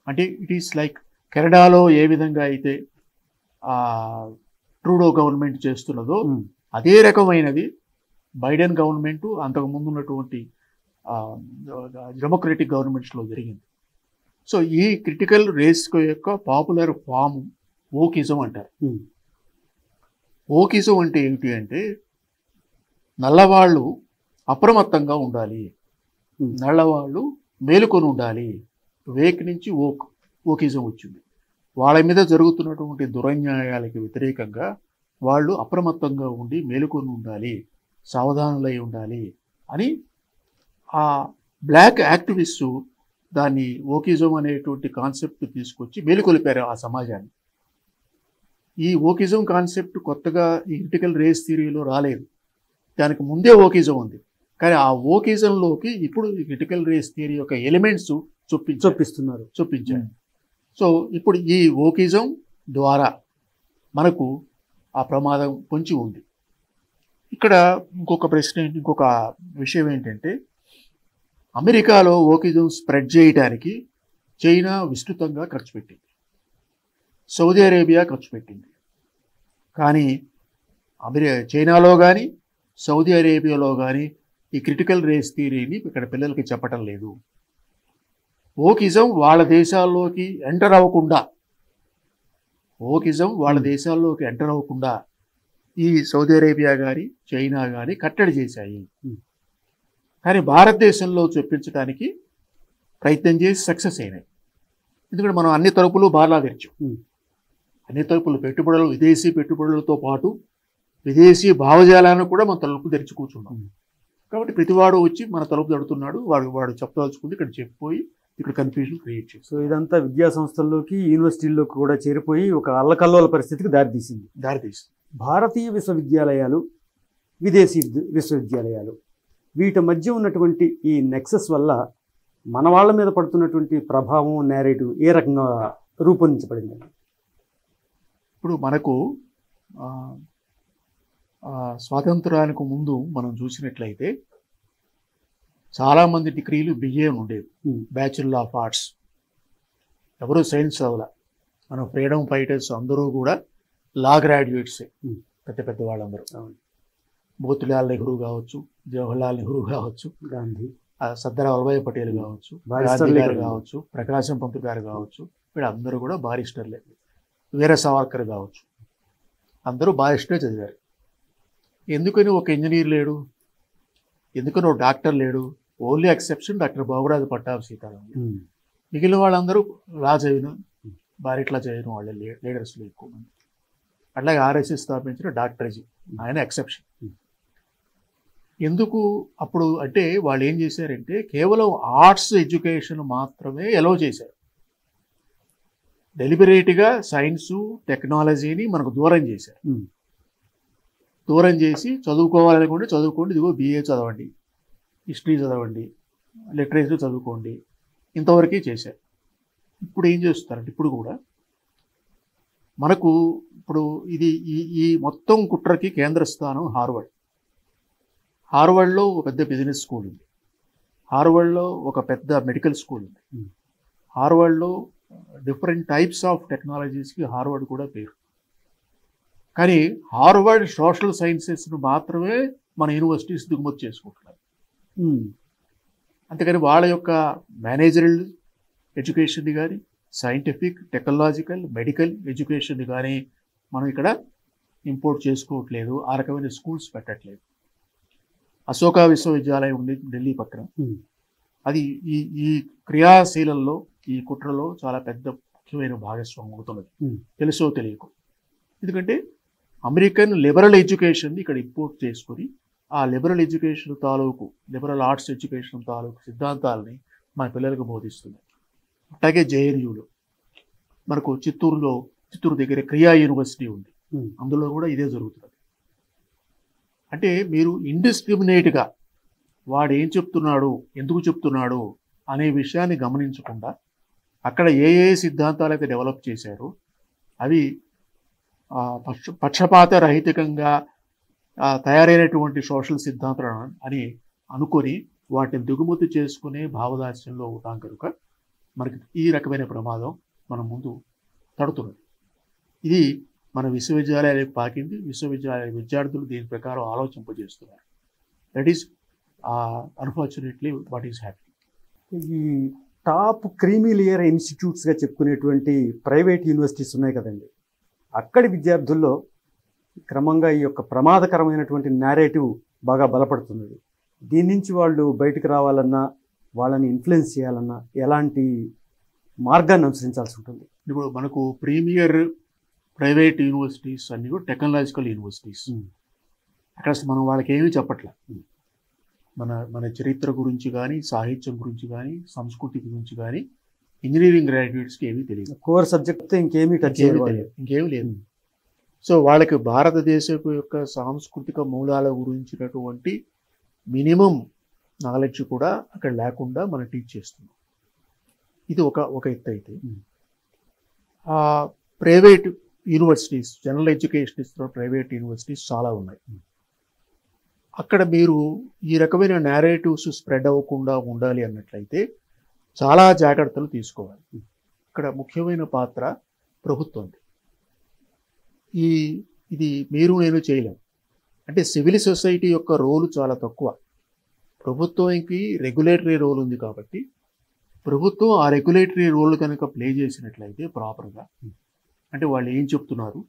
అంటే ఇట్ ఈస్ లైక్ కెనడాలో ఏ విధంగా అయితే ట్రూడో గవర్నమెంట్ చేస్తున్నదో అదే రకమైనది బైడెన్ గవర్నమెంట్ అంతకుముందు ఉన్నటువంటి డెమోక్రటిక్ గవర్నమెంట్స్లో జరిగింది. సో ఈ క్రిటికల్ రేస్ యొక్క పాపులర్ ఫామ్ ఓకిజం అంటారు. ఓకిజం అంటే ఏమిటి అంటే నల్లవాళ్ళు అప్రమత్తంగా ఉండాలి, నల్లవాళ్ళు మేలుకొని ఉండాలి. వేక్ నుంచి ఓకిజం వచ్చింది. వాళ్ళ మీద జరుగుతున్నటువంటి దురన్యాయాలకి వ్యతిరేకంగా వాళ్ళు అప్రమత్తంగా ఉండి మేలుకొని ఉండాలి, సావధానులై ఉండాలి అని ఆ బ్లాక్ యాక్టివిస్టు దాన్ని ఓకిజం అనేటువంటి కాన్సెప్ట్ తీసుకొచ్చి మేలుకొలిపారు ఆ సమాజాన్ని. ఈ ఓకిజం కాన్సెప్ట్ కొత్తగా ఈ క్రిటికల్ రేస్ థియరీలో రాలేదు, దానికి ముందే ఓకిజం ఉంది. కానీ ఆ ఓకిజంలోకి ఇప్పుడు ఈ క్రిటికల్ రేస్ థియరీ యొక్క ఎలిమెంట్స్ చొప్పించారు. సో ఇప్పుడు ఈ ఓకిజం ద్వారా మనకు ఆ ప్రమాదం పొంచి ఉంది. ఇక్కడ ఇంకొక విషయం ఏంటంటే అమెరికాలో ఓకిజం స్ప్రెడ్ చేయడానికి చైనా విస్తృతంగా ఖర్చు పెట్టింది, సౌదీ అరేబియా ఖర్చు పెట్టింది. కానీ చైనాలో కానీ సౌదీ అరేబియాలో కానీ ఈ క్రిటికల్ రేస్ థియరీని ఇక్కడ పిల్లలకి చెప్పటం లేదు. ఓకిజం వాళ్ళ దేశాల్లోకి ఎంటర్ అవ్వకుండా ఈ సౌదీ అరేబియా కానీ చైనా కానీ కట్టడి చేశాయి. కానీ భారతదేశంలో చూపించడానికి ప్రయత్నం చేసి సక్సెస్ అయినాయి. ఎందుకంటే మనం అన్ని తలుపులు బార్లా తెరిచాం. అన్ని తలుపులు పెట్టుబడులు, విదేశీ పెట్టుబడులతో పాటు విదేశీ భావజాలాన్ని కూడా మన తలుపు తెరిచి కూర్చున్నాం. కాబట్టి ప్రతివాడు వచ్చి మన తలుపు తడుతున్నాడు, వాడు చెప్పదలుచుకుంది ఇక్కడ చెప్పిపోయి ఇక్కడ కన్ఫ్యూజన్ క్రియేట్ చేసి. సో ఇదంతా విద్యా సంస్థల్లోకి యూనివర్సిటీల్లోకి కూడా చేరిపోయి ఒక అల్లకల్లోల పరిస్థితికి దారితీసింది. భారతీయ విశ్వవిద్యాలయాలు, విదేశీ విశ్వవిద్యాలయాలు, వీటి మధ్య ఉన్నటువంటి ఈ నెక్సస్ వల్ల మన వాళ్ళ మీద పడుతున్నటువంటి ప్రభావం, నేరేటివ్ ఏ రకంగా రూపొందించబడింది? ఇప్పుడు మనకు స్వాతంత్రానికి ముందు మనం చూసినట్లయితే చాలామంది డిగ్రీలు బిఏ ఉండేవి, బ్యాచులర్ ఆఫ్ ఆర్ట్స్. ఎవరు సైన్స్ అవ్వాల. మన ఫ్రీడమ్ ఫైటర్స్ అందరూ కూడా లా గ్రాడ్యుయేట్సే, పెద్ద వాళ్ళందరూ. మోతిలాల్ నెహ్రూ కావచ్చు, జవహర్లాల్ నెహ్రూ కావచ్చు, గాంధీ, సర్దార్ వల్లభాయ్ పటేల్ కావచ్చు, గాంధీ గారు కావచ్చు, ప్రకాశం పంతులు గారు కావచ్చు, వీళ్ళందరూ కూడా బారిస్టర్లే. వీర సావర్కర్ కావచ్చు, అందరూ బారిస్టరే చదివారు. ఎందుకని ఒక ఇంజనీర్ లేడు, ఎందుకని ఒక డాక్టర్ లేడు? Only exception doctor Baburaju Pattabhi Sitaram. మిగిలిన వాళ్ళందరూ లా చదివిన, బారిట్లా చదివిన వాళ్ళే లీడర్స్లో ఎక్కువ మంది. అట్లాగే ఆర్ఎస్ఎస్ స్థాపించిన డాక్టర్జీ, ఆయన ఎక్సెప్షన్. ఎందుకు అప్పుడు అంటే వాళ్ళు ఏం చేశారంటే కేవలం ఆర్ట్స్ ఎడ్యుకేషన్ మాత్రమే ఎలవ్ చేశారు. డెలిబరేట్గా సైన్సు టెక్నాలజీని మనకు దూరం చేశారు. దూరం చేసి చదువుకోవాలనుకుంటే చదువుకోండి, ఇదిగో బిఏ చదవండి, హిస్టరీ చదవండి, లిటరేచర్ చదువుకోండి, ఇంతవరకే చేశారు. ఇప్పుడు ఏం చేస్తారంటే ఇప్పుడు కూడా మనకు ఇప్పుడు ఇది ఈ మొత్తం కుట్రకి కేంద్ర స్థానం హార్వర్డ్. హార్వర్డ్లో ఒక పెద్ద బిజినెస్ స్కూల్ ఉంది, హార్వర్డ్లో ఒక పెద్ద మెడికల్ స్కూల్ ఉంది, హార్వర్డ్లో డిఫరెంట్ టైప్స్ ఆఫ్ టెక్నాలజీస్కి హార్వర్డ్ కూడా పేరు. కానీ హార్వర్డ్ సోషల్ సైన్సెస్ను మాత్రమే మన యూనివర్సిటీస్ దిగుమతి చేసుకుంటున్నారు. అంతేకాని వాళ్ళ యొక్క మేనేజరల్ ఎడ్యుకేషన్ని కానీ సైంటిఫిక్, టెక్నాలజికల్, మెడికల్ ఎడ్యుకేషన్ని కానీ మనం ఇక్కడ ఇంపోర్ట్ చేసుకోవట్లేదు, ఆ రకమైన స్కూల్స్ పెట్టట్లేదు. అశోక విశ్వవిద్యాలయం ఉంది ఢిల్లీ పక్కన, అది ఈ క్రియాశీలంలో, ఈ కుట్రలో చాలా పెద్ద ముఖ్యమైన భాగస్వామ్యం అవుతున్నది, తెలుసో తెలియకు. ఎందుకంటే అమెరికన్ లిబరల్ ఎడ్యుకేషన్ని ఇక్కడ ఇంపోర్ట్ చేసుకొని ఆ లిబరల్ ఎడ్యుకేషన్ తాలూకు, లిబరల్ ఆర్ట్స్ ఎడ్యుకేషన్ తాలూకు సిద్ధాంతాలని మన పిల్లలకు బోధిస్తుంది. అట్లాగే జేఎన్యూలో మనకు చిత్తూరు దగ్గర క్రియా యూనివర్సిటీ ఉంది, అందులో కూడా ఇదే జరుగుతుంది. అంటే మీరు ఇండిస్క్రిమినేట్గా వాడు ఏం చెప్తున్నాడు, ఎందుకు చెప్తున్నాడు అనే విషయాన్ని గమనించకుండా అక్కడ ఏ ఏ సిద్ధాంతాలు అయితే డెవలప్ చేశారో అవి పక్షపాత రహితంగా తయారైనటువంటి సోషల్ సిద్ధాంతాలు అని అనుకొని వాటిని దిగుమతి చేసుకునే భావదాస్యంలో ఉంటాం కనుక మనకి ఈ రకమైన ప్రమాదం మన ముందు తడుతున్నది. ఇది మన విశ్వవిద్యాలయాలకు పాకింది. విశ్వవిద్యాలయ విద్యార్థులు దీని ప్రకారం ఆలోచింపజేస్తున్నారు. That is unfortunately what is happy. ఈ టాప్ క్రీమీ లేయర్ ఇన్స్టిట్యూట్స్గా చెప్పుకునేటువంటి ప్రైవేట్ యూనివర్సిటీస్ ఉన్నాయి కదండి, అక్కడి విద్యార్థుల్లో క్రమంగా ఈ యొక్క ప్రమాదకరమైనటువంటి నేరేటివ్ బాగా బలపడుతున్నది. దీని నుంచి వాళ్ళు బయటకు రావాలన్నా, వాళ్ళని ఇన్ఫ్లుయెన్స్ చేయాలన్నా ఎలాంటి మార్గాన్ని అనుసరించాల్సి ఉంటుంది? ఇప్పుడు మనకు ప్రీమియర్ ప్రైవేట్ యూనివర్సిటీస్ అన్ని కూడా టెక్నాలజికల్ యూనివర్సిటీస్. అక్కడ మనం వాళ్ళకి ఏమీ చెప్పట్లే. మన చరిత్ర గురించి కానీ, సాహిత్యం గురించి కానీ, సంస్కృతి గురించి కానీ ఇంజనీరింగ్ గ్రాడ్యుయేట్స్కి ఏమీ తెలియదు. కోర్ సబ్జెక్ట్ ఇంకేమీ ఇంకేమీ లేదు. సో వాళ్ళకి భారతదేశపు యొక్క సాంస్కృతిక మూలాల గురించినటువంటి మినిమం నాలెడ్జ్ కూడా అక్కడ లేకుండా మనం టీచ్ చేస్తున్నాం. ఇది ఒక ఎత్తు. అయితే ప్రైవేట్ యూనివర్సిటీస్, జనరల్ ఎడ్యుకేషన్ ఇస్తున్న ప్రైవేట్ యూనివర్సిటీస్ చాలా ఉన్నాయి. అక్కడ మీరు ఈ రకమైన నేరేటివ్స్ స్ప్రెడ్ అవ్వకుండా ఉండాలి అన్నట్లయితే చాలా జాగ్రత్తలు తీసుకోవాలి. ఇక్కడ ముఖ్యమైన పాత్ర ప్రభుత్వంది. ఇది మీరు నేను చేయలేం. అంటే సివిల్ సొసైటీ యొక్క రోలు చాలా తక్కువ. ప్రభుత్వానికి రెగ్యులేటరీ రోల్ ఉంది కాబట్టి ప్రభుత్వం ఆ రెగ్యులేటరీ రోల్ కనుక ప్లే చేసినట్లయితే ప్రాపర్గా, అంటే వాళ్ళు ఏం చెప్తున్నారు,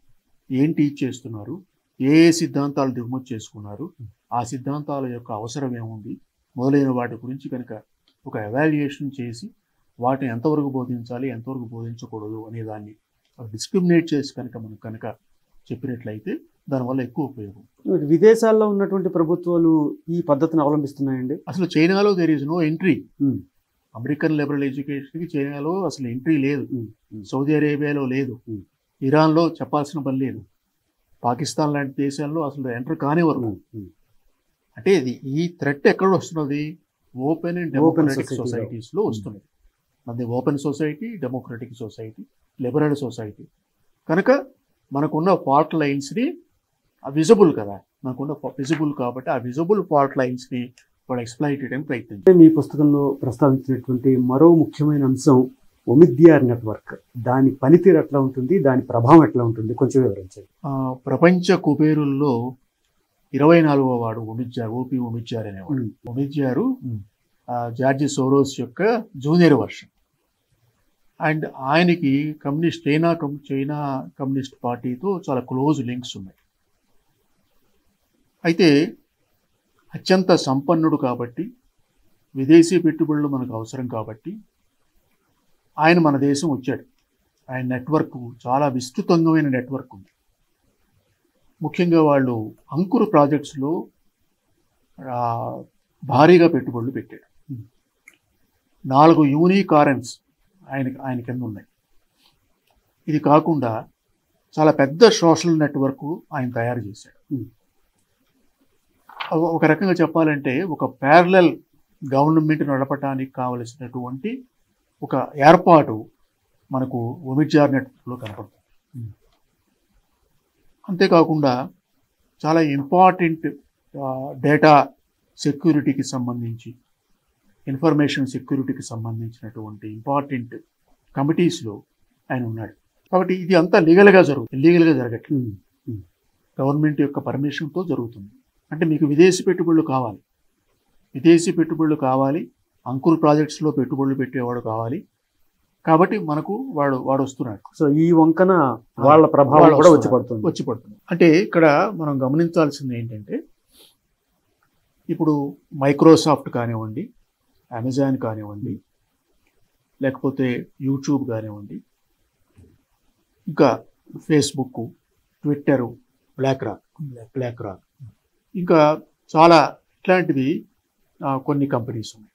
ఏం టీచ్ చేస్తున్నారు, ఏ సిద్ధాంతాలు దిగుమతి చేసుకున్నారు, ఆ సిద్ధాంతాల యొక్క అవసరం ఏముంది మొదలైన వాటి గురించి కనుక ఒక ఎవాల్యుయేషన్ చేసి వాటిని ఎంతవరకు బోధించాలి, ఎంతవరకు బోధించకూడదు అనే దాన్ని డిస్క్రిమినేట్ చేసి కనుక చెప్పినట్లయితే దానివల్ల ఎక్కువ ఉపయోగం. విదేశాల్లో ఉన్నటువంటి ప్రభుత్వాలు ఈ పద్ధతిని అవలంబిస్తున్నాయండి. అసలు చైనాలో there is no entry. American liberal ఎడ్యుకేషన్కి చైనాలో అసలు ఎంట్రీ లేదు. సౌదీ అరేబియాలో లేదు. ఇరాన్లో చెప్పాల్సిన పని లేదు. పాకిస్తాన్ లాంటి దేశాల్లో అసలు ఎంటర్ కానివ్వరు. అంటే ఈ థ్రెట్ ఎక్కడ వస్తున్నది? ఓపెన్ అండ్ డెమోక్రటిక్ సొసైటీస్లో వస్తున్నది. మనది open society, democratic society, liberal society కనుక మనకున్న ఫాల్ట్ లైన్స్ని విజిబుల్ కదా, మనకున్న విజిబుల్ కాబట్టి ఆ విజిబుల్ ఫాల్ట్ లైన్స్ని వాళ్ళు ఎక్స్ప్లాయిట్ చేయడానికి ప్రయత్నించారు. మీ పుస్తకంలో ప్రస్తావించినటువంటి మరో ముఖ్యమైన అంశం ఒమిద్యార్ నెట్వర్క్. దాని పనితీరు ఎట్లా ఉంటుంది, దాని ప్రభావం ఎట్లా ఉంటుంది, కొంచెం వివరించండి. ప్రపంచ కుబేరుల్లో 24వ వాడు ఓపి ఒమిద్యార్ అనేవాడు. ఒమిద్యారు జార్జ్ సోరోస్ యొక్క జూనియర్ వర్షన్. అండ్ ఆయనకి చైనా కమ్యూనిస్ట్ పార్టీతో చాలా క్లోజ్ లింక్స్ ఉన్నాయి. అయితే అత్యంత సంపన్నుడు కాబట్టి, విదేశీ పెట్టుబడులు మనకు అవసరం కాబట్టి ఆయన మన దేశం వచ్చాడు. ఆయన నెట్వర్క్ చాలా విస్తృతంగా నెట్వర్క్ ఉంది. ముఖ్యంగా వాళ్ళు అంకుర్ ప్రాజెక్ట్స్లో భారీగా పెట్టుబడులు పెట్టాడు. 4 యూనికార్న్స్ ఆయన కింద ఉన్నాయి. ఇది కాకుండా చాలా పెద్ద సోషల్ నెట్వర్క్ ఆయన తయారు చేశాడు. ఒక రకంగా చెప్పాలంటే ఒక ప్యారలల్ గవర్నమెంట్ నడపడానికి కావలసినటువంటి ఒక ఏర్పాటు మనకు ఒమిద్యార్ నెట్వర్క్లో కనపడుతుంది. అంతేకాకుండా చాలా ఇంపార్టెంట్ డేటా సెక్యూరిటీకి సంబంధించి, ఇన్ఫర్మేషన్ సెక్యూరిటీకి సంబంధించినటువంటి ఇంపార్టెంట్ కమిటీస్లో ఆయన ఉన్నాడు. కాబట్టి ఇది అంతా ఇల్లీగల్గా జరగట్లేదు. గవర్నమెంట్ యొక్క పర్మిషన్తో జరుగుతుంది. అంటే మీకు విదేశీ పెట్టుబడులు కావాలి, అంకుర్ ప్రాజెక్ట్స్లో పెట్టుబడులు పెట్టేవాడు కావాలి. కాబట్టి మనకు వాడు వస్తున్నాడు. సో ఈ వంకన వాళ్ళ ప్రభావం కూడా వచ్చి పడుతుంది. అంటే ఇక్కడ మనం గమనించాల్సింది ఏంటంటే, ఇప్పుడు మైక్రోసాఫ్ట్ కానివ్వండి, అమెజాన్ కానివ్వండి, లేకపోతే యూట్యూబ్ కానివ్వండి, ఇంకా ఫేస్బుక్, ట్విట్టరు, బ్లాక్ రాక్ ఇంకా చాలా ఇట్లాంటివి కొన్ని కంపెనీస్ ఉన్నాయి.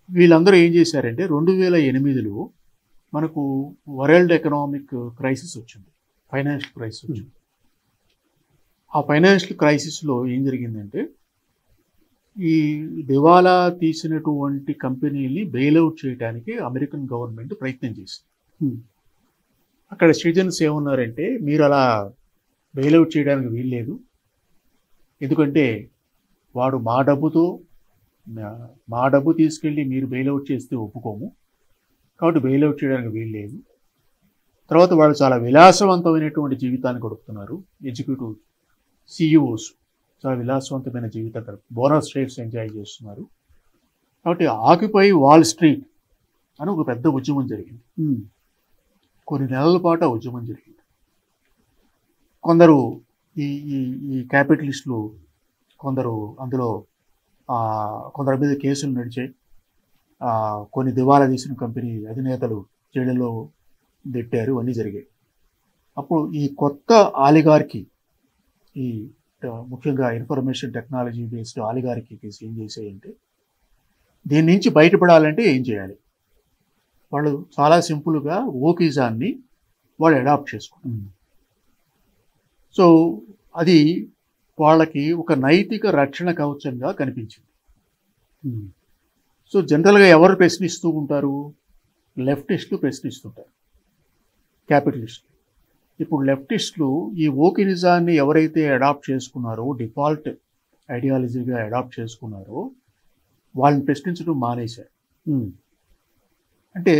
వీళ్ళందరూ ఏం చేశారంటే 2008లో మనకు వరల్డ్ ఎకనామిక్ క్రైసిస్ వచ్చింది. ఫైనాన్షియల్ క్రైసిస్ వచ్చింది. ఆ ఫైనాన్షియల్ క్రైసిస్లో ఏం జరిగిందంటే ఈ దివాలా తీసినటువంటి కంపెనీని బెయిల్అవుట్ చేయడానికి అమెరికన్ గవర్నమెంట్ ప్రయత్నం చేసింది. అక్కడ సిటిజన్స్ ఏమన్నారంటే మీరు అలా బెయిల్అవుట్ చేయడానికి వీల్లేదు, ఎందుకంటే వాడు మా డబ్బు తీసుకెళ్ళి మీరు బెయిల్అవుట్ చేస్తే ఒప్పుకోము, కాబట్టి బెయిల్అవుట్ చేయడానికి వీల్లేదు. తర్వాత వాళ్ళు చాలా విలాసవంతమైనటువంటి జీవితాన్ని గడుపుతున్నారు. ఎగ్జిక్యూటివ్ సిఇఓస్ చాలా విలాసవంతమైన జీవితం బోనస్ రేట్స్ ఎంజాయ్ చేస్తున్నారు. కాబట్టి ఆక్యుపై వాల్ స్ట్రీట్ అని ఒక పెద్ద ఉద్యమం జరిగింది. కొన్ని నెలల పాటు ఆ ఉద్యమం జరిగింది. కొందరు ఈ ఈ క్యాపిటలిస్టులు కొందరు అందులో కొందరి మీద కేసులు నడిచాయి. కొన్ని దివాలా తీసిన కంపెనీ అధినేతలు జైళ్ళలో పెట్టారు, అన్నీ జరిగాయి. అప్పుడు ఈ కొత్త ఆలిగార్కి, ఈ ముఖ్యంగా ఇన్ఫర్మేషన్ టెక్నాలజీ బేస్డ్ ఆలిగార్కి కేసు ఏం చేసాయంటే దీని నుంచి బయటపడాలంటే ఏం చేయాలి? వాళ్ళు చాలా సింపుల్గా ఓకిజాన్ని వాళ్ళు అడాప్ట్ చేసుకున్నారు. సో అది వాళ్ళకి ఒక నైతిక రక్షణ కవచంగా కనిపించింది. సో జనరల్గా ఎవరు ప్రశ్నిస్తూ ఉంటారు? లెఫ్టిస్టులు ప్రశ్నిస్తుంటారు, క్యాపిటలిస్టులు. ఇప్పుడు లెఫ్టిస్టులు ఈ ఓకినిజాన్ని ఎవరైతే అడాప్ట్ చేసుకున్నారో, డిఫాల్ట్ ఐడియాలజీగా అడాప్ట్ చేసుకున్నారో వాళ్ళని ప్రశ్నించడం మానేశారు. అంటే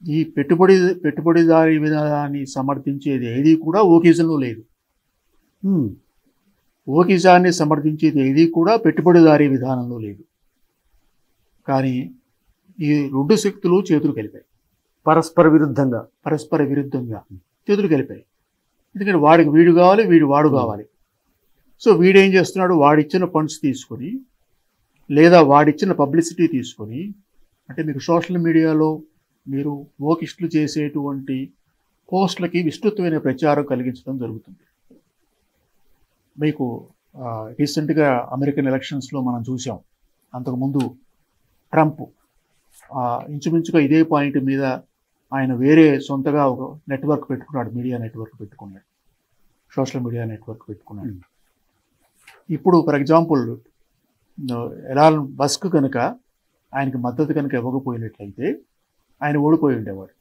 ఈ పెట్టుబడిదారీ విధానాన్ని సమర్థించేది ఏది కూడా ఓకిజంలో లేదు. ఓకిజాన్ని సమర్థించేది ఏది కూడా పెట్టుబడిదారీ విధానంలో లేదు. కానీ ఈ రెండు శక్తులు చేతులు కలిపాయి, పరస్పర విరుద్ధంగా చేతులు కలిపాయి. ఎందుకంటే వాడికి వీడు కావాలి, వాడు కావాలి. సో వీడేం చేస్తున్నాడు? వాడిచ్చిన ఫండ్స్ తీసుకొని లేదా వాడిచ్చిన పబ్లిసిటీ తీసుకొని, అంటే మీకు సోషల్ మీడియాలో మీరు ఓకిస్టులు చేసేటువంటి పోస్టులకి విస్తృతమైన ప్రచారం కలిగించడం జరుగుతుంది. మీకు రీసెంట్గా అమెరికన్ ఎలక్షన్స్లో మనం చూసాం. అంతకుముందు ట్రంప్ ఇంచుమించుగా ఇదే పాయింట్ మీద ఆయన వేరే సొంతగా ఒక నెట్వర్క్ పెట్టుకున్నాడు, మీడియా నెట్వర్క్ పెట్టుకున్నాడు, సోషల్ మీడియా నెట్వర్క్ పెట్టుకున్నాడు. ఇప్పుడు ఫర్ ఎగ్జాంపుల్ ఎలాన్ మస్క్ కనుక ఆయనకి మద్దతు కనుక ఇవ్వకపోయినట్లయితే ఆయన ఓడిపోయి ఉండేవాడు.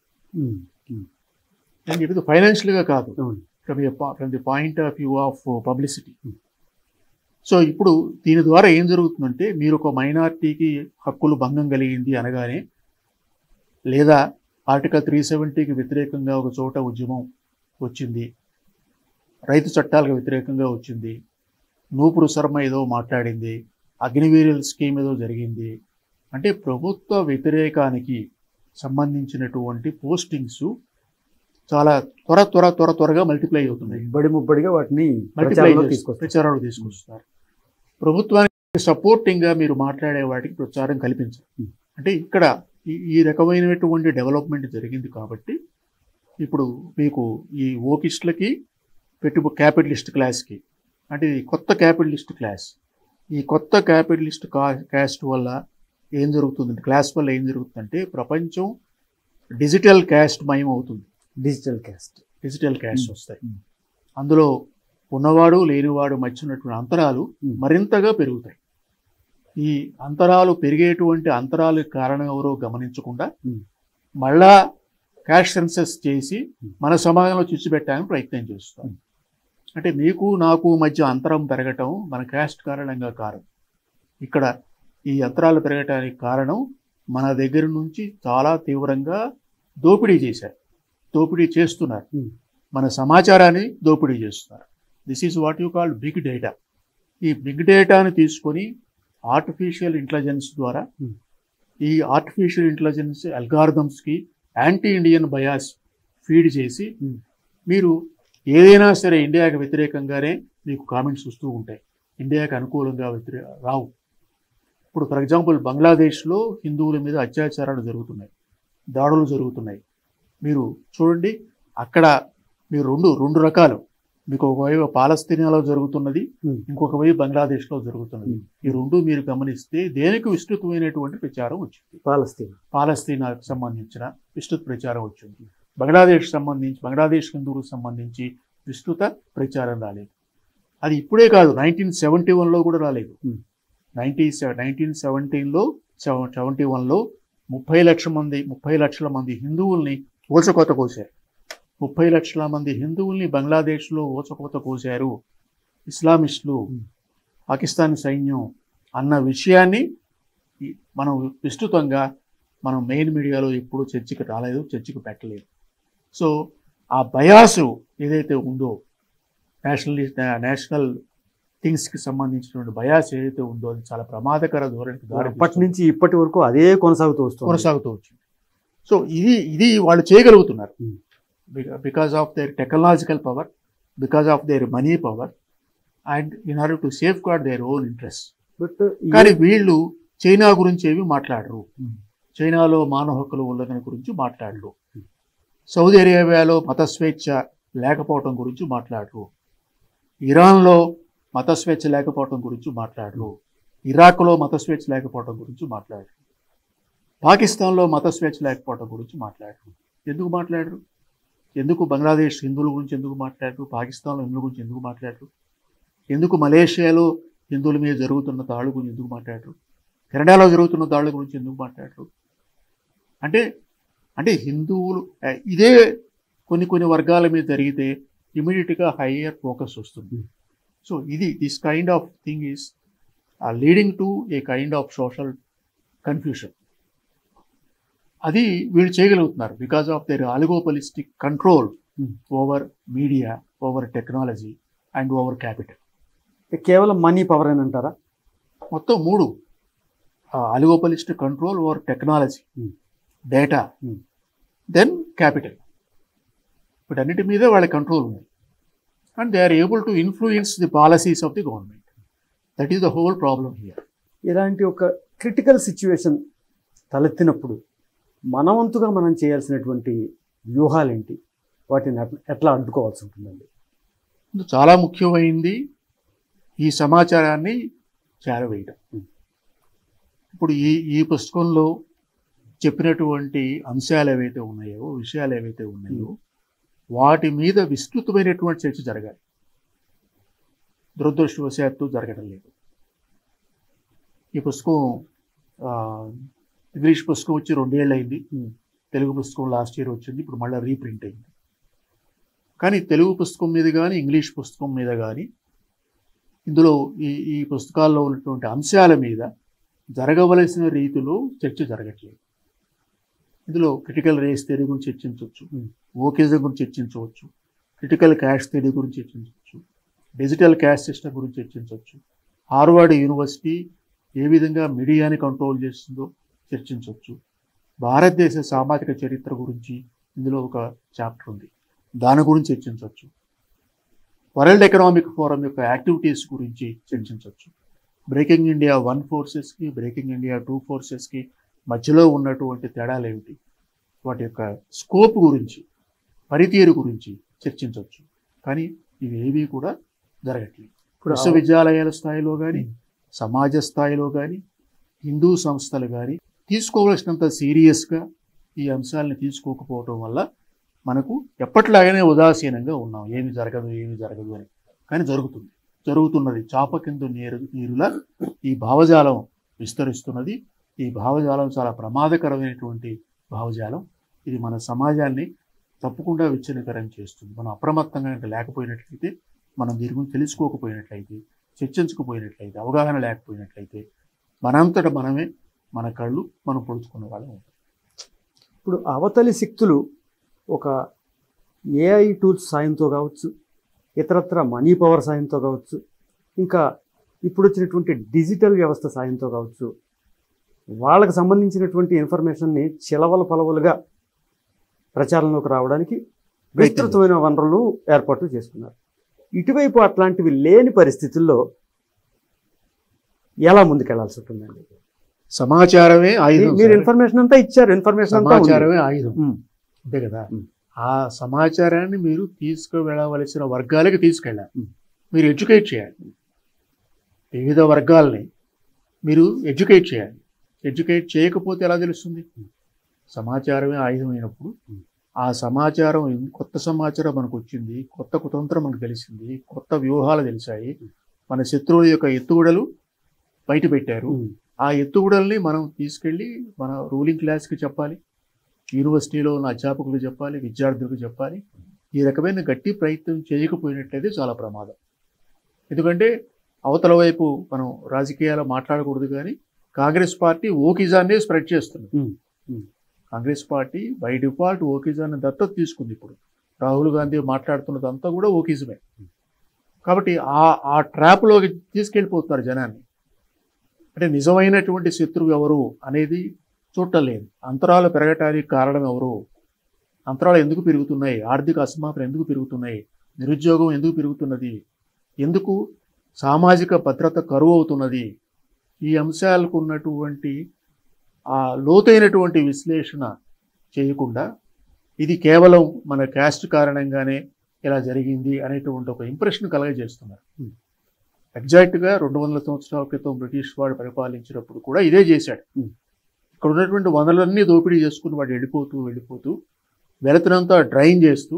నేను చెప్పేది ఫైనాన్షియల్గా కాదు, from the point of view of publicity. So ఇప్పుడు దీని ద్వారా ఏం జరుగుతుందంటే, మీరు ఒక మైనారిటీకి హక్కులు భంగం కలిగింది అనగానే, లేదా ఆర్టికల్ 370కి వ్యతిరేకంగా ఒక చోట ఉద్యమం వచ్చింది, రైతు చట్టాలకు వ్యతిరేకంగా వచ్చింది, నూపురు శర్మ ఏదో మాట్లాడింది, అగ్నివీరుల స్కీమ్ ఏదో జరిగింది అంటే ప్రభుత్వ వ్యతిరేకానికి సంబంధించినటువంటి పోస్టింగ్స్ చాలా త్వరగా మల్టిప్లై అవుతున్నాయి. ముబ్బడిగా వాటిని ప్రచారంలో తీసుకొస్తున్నారు. ప్రభుత్వానికి సపోర్టింగ్గా మీరు మాట్లాడే వాటికి ప్రచారం కల్పించారు. అంటే ఇక్కడ ఈ రకమైనటువంటి డెవలప్మెంట్ జరిగింది. కాబట్టి ఇప్పుడు మీకు ఈ ఓకిస్టులకి క్యాపిటలిస్ట్ క్లాస్కి, అంటే కొత్త క్యాపిటలిస్ట్ క్లాస్, ఈ కొత్త క్యాపిటలిస్ట్ క్యాస్ట్ వల్ల ఏం జరుగుతుందంటే, క్లాస్ వల్ల ఏం జరుగుతుందంటే ప్రపంచం డిజిటల్ క్యాస్ట్ మయం అవుతుంది. డిజిటల్ క్యాస్ట్ వస్తాయి. అందులో ఉన్నవాడు లేనివాడు మధ్య ఉన్నటువంటి అంతరాలు మరింతగా పెరుగుతాయి. ఈ అంతరాలు పెరిగేటువంటి అంతరాలకు కారణం ఎవరో గమనించకుండా మళ్ళా క్యాస్ట్ సెన్సస్ చేసి మన సమాజంలో చిచ్చుపెట్టడానికి ప్రయత్నం చేస్తాం. అంటే మీకు నాకు మధ్య అంతరం పెరగటం మన క్యాస్ట్ కారణంగా కారణం. ఇక్కడ ఈ అంతరాలు పెరగటానికి కారణం మన దగ్గర నుంచి చాలా తీవ్రంగా దోపిడీ చేస్తున్నారు. మన సమాచారాన్ని దోపిడీ చేస్తున్నారు. This is what you call big data. ఈ బిగ్ డేటాని తీసుకొని ఆర్టిఫిషియల్ ఇంటెలిజెన్స్ ద్వారా, ఈ ఆర్టిఫిషియల్ ఇంటెలిజెన్స్ అల్గారిథమ్స్కి యాంటీ ఇండియన్ బయాస్ ఫీడ్ చేసి, మీరు ఏదైనా సరే ఇండియాకి వ్యతిరేకంగానే మీకు కామెంట్స్ వస్తూ ఉంటాయి, ఇండియాకి అనుకూలంగా రావు. ఇప్పుడు ఫర్ ఎగ్జాంపుల్ బంగ్లాదేశ్లో హిందువుల మీద అత్యాచారాలు జరుగుతున్నాయి, దాడులు జరుగుతున్నాయి. మీరు చూడండి, అక్కడ మీరు రెండు రకాలు, మీకు ఒకవైపు పాలస్తీనాలో జరుగుతున్నది, ఇంకొక వైపు బంగ్లాదేశ్లో జరుగుతున్నది. ఈ రెండు మీరు గమనిస్తే దేనికి విస్తృతమైనటువంటి ప్రచారం వచ్చింది? పాలస్తీనాకు సంబంధించిన విస్తృత ప్రచారం వచ్చింది. బంగ్లాదేశ్ హిందువులకు సంబంధించి విస్తృత ప్రచారం రాలేదు. అది ఇప్పుడే కాదు, 1971లో కూడా రాలేదు. 1917లో 71లో 30 లక్షల మంది హిందువుల్ని ఊచకోత కోశారు. 30 లక్షల మంది హిందువుల్ని బంగ్లాదేశ్లో ఊచకోత కోశారు ఇస్లామిస్టులు, పాకిస్తాన్ సైన్యం అన్న విషయాన్ని మనం విస్తృతంగా మనం మెయిన్ మీడియాలో ఎప్పుడూ చర్చకి రాలేదు, చర్చకి పెట్టలేదు. సో ఆ బయాసు ఏదైతే ఉందో, నేషనల్ థింగ్స్కి సంబంధించినటువంటి బయాస్ ఏదైతే ఉందో అది చాలా ప్రమాదకర ధోరణికి అప్పటి నుంచి ఇప్పటి వరకు అదే కొనసాగుతూ వచ్చింది. సో ఇది వాళ్ళు చేయగలుగుతున్నారు because of their technological power, because of their money power, and in order to safeguard their own interest. But కానీ వీళ్ళు చైనా గురించి ఏమి మాట్లాడరు, చైనాలో మానవ హక్కుల ఉల్లంఘన గురించి మాట్లాడరు, సౌదీ అరేబియాలో మత స్వేచ్ఛ లేకపోవటం గురించి మాట్లాడరు, ఇరాన్లో మత స్వేచ్ఛ లేకపోవటం గురించి మాట్లాడరు, ఇరాక్లో మత స్వేచ్ఛ లేకపోవటం గురించి మాట్లాడరు, పాకిస్తాన్లో మత స్వేచ్ఛ లేకపోవటం గురించి మాట్లాడరు. ఎందుకు మాట్లాడరు? ఎందుకు బంగ్లాదేశ్ హిందువుల గురించి ఎందుకు మాట్లాడరు? పాకిస్తాన్లో హిందువుల గురించి ఎందుకు మాట్లాడరు? ఎందుకు మలేషియాలో హిందువుల మీద జరుగుతున్న దాడుల గురించి ఎందుకు మాట్లాడరు? కెనడాలో జరుగుతున్న దాడుల గురించి ఎందుకు మాట్లాడరు? అంటే హిందువులు ఇదే కొన్ని వర్గాల మీద జరిగితే ఇమీడియట్గా హయ్యర్ ఫోకస్ వస్తుంది. So this kind of thing is leading to a kind of social confusion. అది వీళ్ళు చేయగలుగుతున్నారు because of their oligopolistic control over media, over technology and over capital. కేవలం మనీ పవర్ అని అంటారా? మొత్తం మూడు: oligopolistic control over technology, data, then capital. వీటన్నిటి మీద వాళ్ళ కంట్రోల్ ఉంది. And they are able to influence the policies of the government. That is the whole problem here. ఇలాంటి ఒక క్రిటికల్ సిచ్యువేషన్ తలెత్తినప్పుడు మనవంతుగా మనం చేయాల్సినటువంటి వ్యూహాలు ఏంటి? వాటిని ఎట్లా అడ్డుకోవాల్సి ఉంటుందండి? చాలా ముఖ్యమైనది ఈ సమాచారాన్ని చేరవేయడం. ఇప్పుడు ఈ పుస్తకంలో చెప్పినటువంటి అంశాలు ఏవైతే ఉన్నాయో, విషయాలు ఏవైతే ఉన్నాయో, వాటి మీద విస్తృతమైనటువంటి చర్చ జరగాలి. దురదృష్టవశాత్తు జరగడం లేదు. ఈ పుస్తకం ఇంగ్లీష్ పుస్తకం వచ్చి 2 ఏళ్ళు అయింది. తెలుగు పుస్తకం లాస్ట్ ఇయర్ వచ్చింది, ఇప్పుడు మళ్ళీ రీప్రింట్ అయింది. కానీ తెలుగు పుస్తకం మీద కానీ ఇంగ్లీష్ పుస్తకం మీద కానీ ఇందులో ఈ పుస్తకాల్లో ఉన్నటువంటి అంశాల మీద జరగవలసిన రీతిలో చర్చ జరగట్లేదు. ఇందులో క్రిటికల్ రేస్ థియరీ గురించి చర్చించవచ్చు, ఓకేజం గురించి చర్చించవచ్చు, క్రిటికల్ క్యాస్ట్ థియరీ గురించి చర్చించవచ్చు, డిజిటల్ క్యాస్ట్ సిస్టమ్ గురించి చర్చించవచ్చు, హార్వర్డ్ యూనివర్సిటీ ఏ విధంగా మీడియాని కంట్రోల్ చేస్తుందో చర్చించవచ్చు, భారతదేశ సామాజిక చరిత్ర గురించి ఇందులో ఒక చాప్టర్ ఉంది, దాని గురించి చర్చించవచ్చు, వరల్డ్ ఎకనామిక్ ఫోరం యొక్క యాక్టివిటీస్ గురించి చర్చించవచ్చు, బ్రేకింగ్ ఇండియా 1 ఫోర్సెస్కి బ్రేకింగ్ ఇండియా 2 ఫోర్సెస్కి మధ్యలో ఉన్నటువంటి తేడాలు ఏమిటి, వాటి యొక్క స్కోప్ గురించి, పనితీరు గురించి చర్చించవచ్చు. కానీ ఇవి ఏవి కూడా జరగట్లేదు. విశ్వవిద్యాలయాల స్థాయిలో కానీ, సమాజ స్థాయిలో కానీ, హిందూ సంస్థలు కానీ తీసుకోవలసినంత సీరియస్గా ఈ అంశాలను తీసుకోకపోవటం వల్ల మనకు ఎప్పట్లాగానే ఉదాసీనంగా ఉన్నాం. ఏమి జరగదు అని. కానీ జరుగుతున్నది. చాప కింద నీరులా ఈ భావజాలం విస్తరిస్తున్నది. ఈ భావజాలం చాలా ప్రమాదకరమైనటువంటి భావజాలం. ఇది మన సమాజాన్ని తప్పకుండా విచ్ఛిన్నకరం చేస్తుంది. మనం అప్రమత్తంగా లేకపోయినట్లయితే, మనం దీని గురించి తెలుసుకోకపోయినట్లయితే, చర్చించకపోయినట్లయితే, అవగాహన లేకపోయినట్లయితే మనంతట మనమే మన కళ్ళు మనం పొడుచుకున్న వాళ్ళం. ఇప్పుడు అవతలి శక్తులు ఒక ఏఐ టూల్స్ సాయంతో కావచ్చు, ఇతరత్ర మనీ పవర్ సాయంతో కావచ్చు, ఇంకా ఇప్పుడు వచ్చినటువంటి డిజిటల్ వ్యవస్థ సాయంతో కావచ్చు, వాళ్ళకు సంబంధించినటువంటి ఇన్ఫర్మేషన్ని చిలవల పలవలుగా ప్రచారంలోకి రావడానికి విస్తృతమైన వనరులు ఏర్పాటు చేసుకున్నారు. ఇటువైపు అట్లాంటివి లేని పరిస్థితుల్లో ఎలా ముందుకెళ్లాల్సి ఉంటుందండి? సమాచారమే ఆయుధం. మీరు ఇన్ఫర్మేషన్ అంతా ఇచ్చారు, ఇన్ఫర్మేషన్ సమాచారమే ఆయుధం, అంతే కదా. ఆ సమాచారాన్ని మీరు తీసుకువెళ్ళవలసిన వర్గాలకి తీసుకెళ్ళాలి. మీరు ఎడ్యుకేట్ చేయాలి. వివిధ వర్గాల్ని మీరు ఎడ్యుకేట్ చేయాలి. ఎడ్యుకేట్ చేయకపోతే ఎలా తెలుస్తుంది? సమాచారమే ఆయుధమైనప్పుడు ఆ సమాచారం కొత్త సమాచారం మనకు వచ్చింది, కొత్త కుతంత్రం మనకు తెలిసింది, కొత్త వ్యూహాలు తెలిసాయి, మన శత్రువుల యొక్క ఎత్తుగడలు బయట పెట్టారు. ఆ ఎత్తుగడల్ని మనం తీసుకెళ్ళి మన రూలింగ్ క్లాస్కి చెప్పాలి, యూనివర్సిటీలో ఉన్న అధ్యాపకులకు చెప్పాలి, విద్యార్థులకు చెప్పాలి. ఈ రకమైన గట్టి ప్రయత్నం చేయకపోయినట్లయితే చాలా ప్రమాదం. ఎందుకంటే అవతల వైపు మనం రాజకీయాలు మాట్లాడకూడదు, కానీ కాంగ్రెస్ పార్టీ ఓకిజాన్నే స్ప్రెడ్ చేస్తుంది. కాంగ్రెస్ పార్టీ బై డిఫాల్ట్ ఓకిజాన్ని దత్తత తీసుకుంది. ఇప్పుడు రాహుల్ గాంధీ మాట్లాడుతున్నదంతా కూడా ఓకిజమే. కాబట్టి ఆ ట్రాప్లోకి తీసుకెళ్ళిపోతున్నారు జనాన్ని. అంటే నిజమైనటువంటి శత్రువు ఎవరు అనేది చూడటం లేదు. అంతరాలు పెరగటానికి కారణం ఎవరు, అంతరాలు ఎందుకు పెరుగుతున్నాయి, ఆర్థిక అసమానతలు ఎందుకు పెరుగుతున్నాయి, నిరుద్యోగం ఎందుకు పెరుగుతున్నది, ఎందుకు సామాజిక భద్రత కరువు అవుతున్నది, ఈ అంశాలకు ఉన్నటువంటి ఆ లోతైనటువంటి విశ్లేషణ చేయకుండా ఇది కేవలం మన క్యాస్ట్ కారణంగానే ఇలా జరిగింది అనేటువంటి ఒక ఇంప్రెషన్ కలగజేస్తున్నారు. ఎగ్జాక్ట్గా 200 సంవత్సరాల క్రితం బ్రిటిష్ వాడు పరిపాలించినప్పుడు కూడా ఇదే చేశాడు. ఇక్కడ ఉన్నటువంటి వనరులన్నీ దోపిడీ చేసుకుని వాడు వెళ్ళిపోతూ వెలతనంతా డ్రైన్ చేస్తూ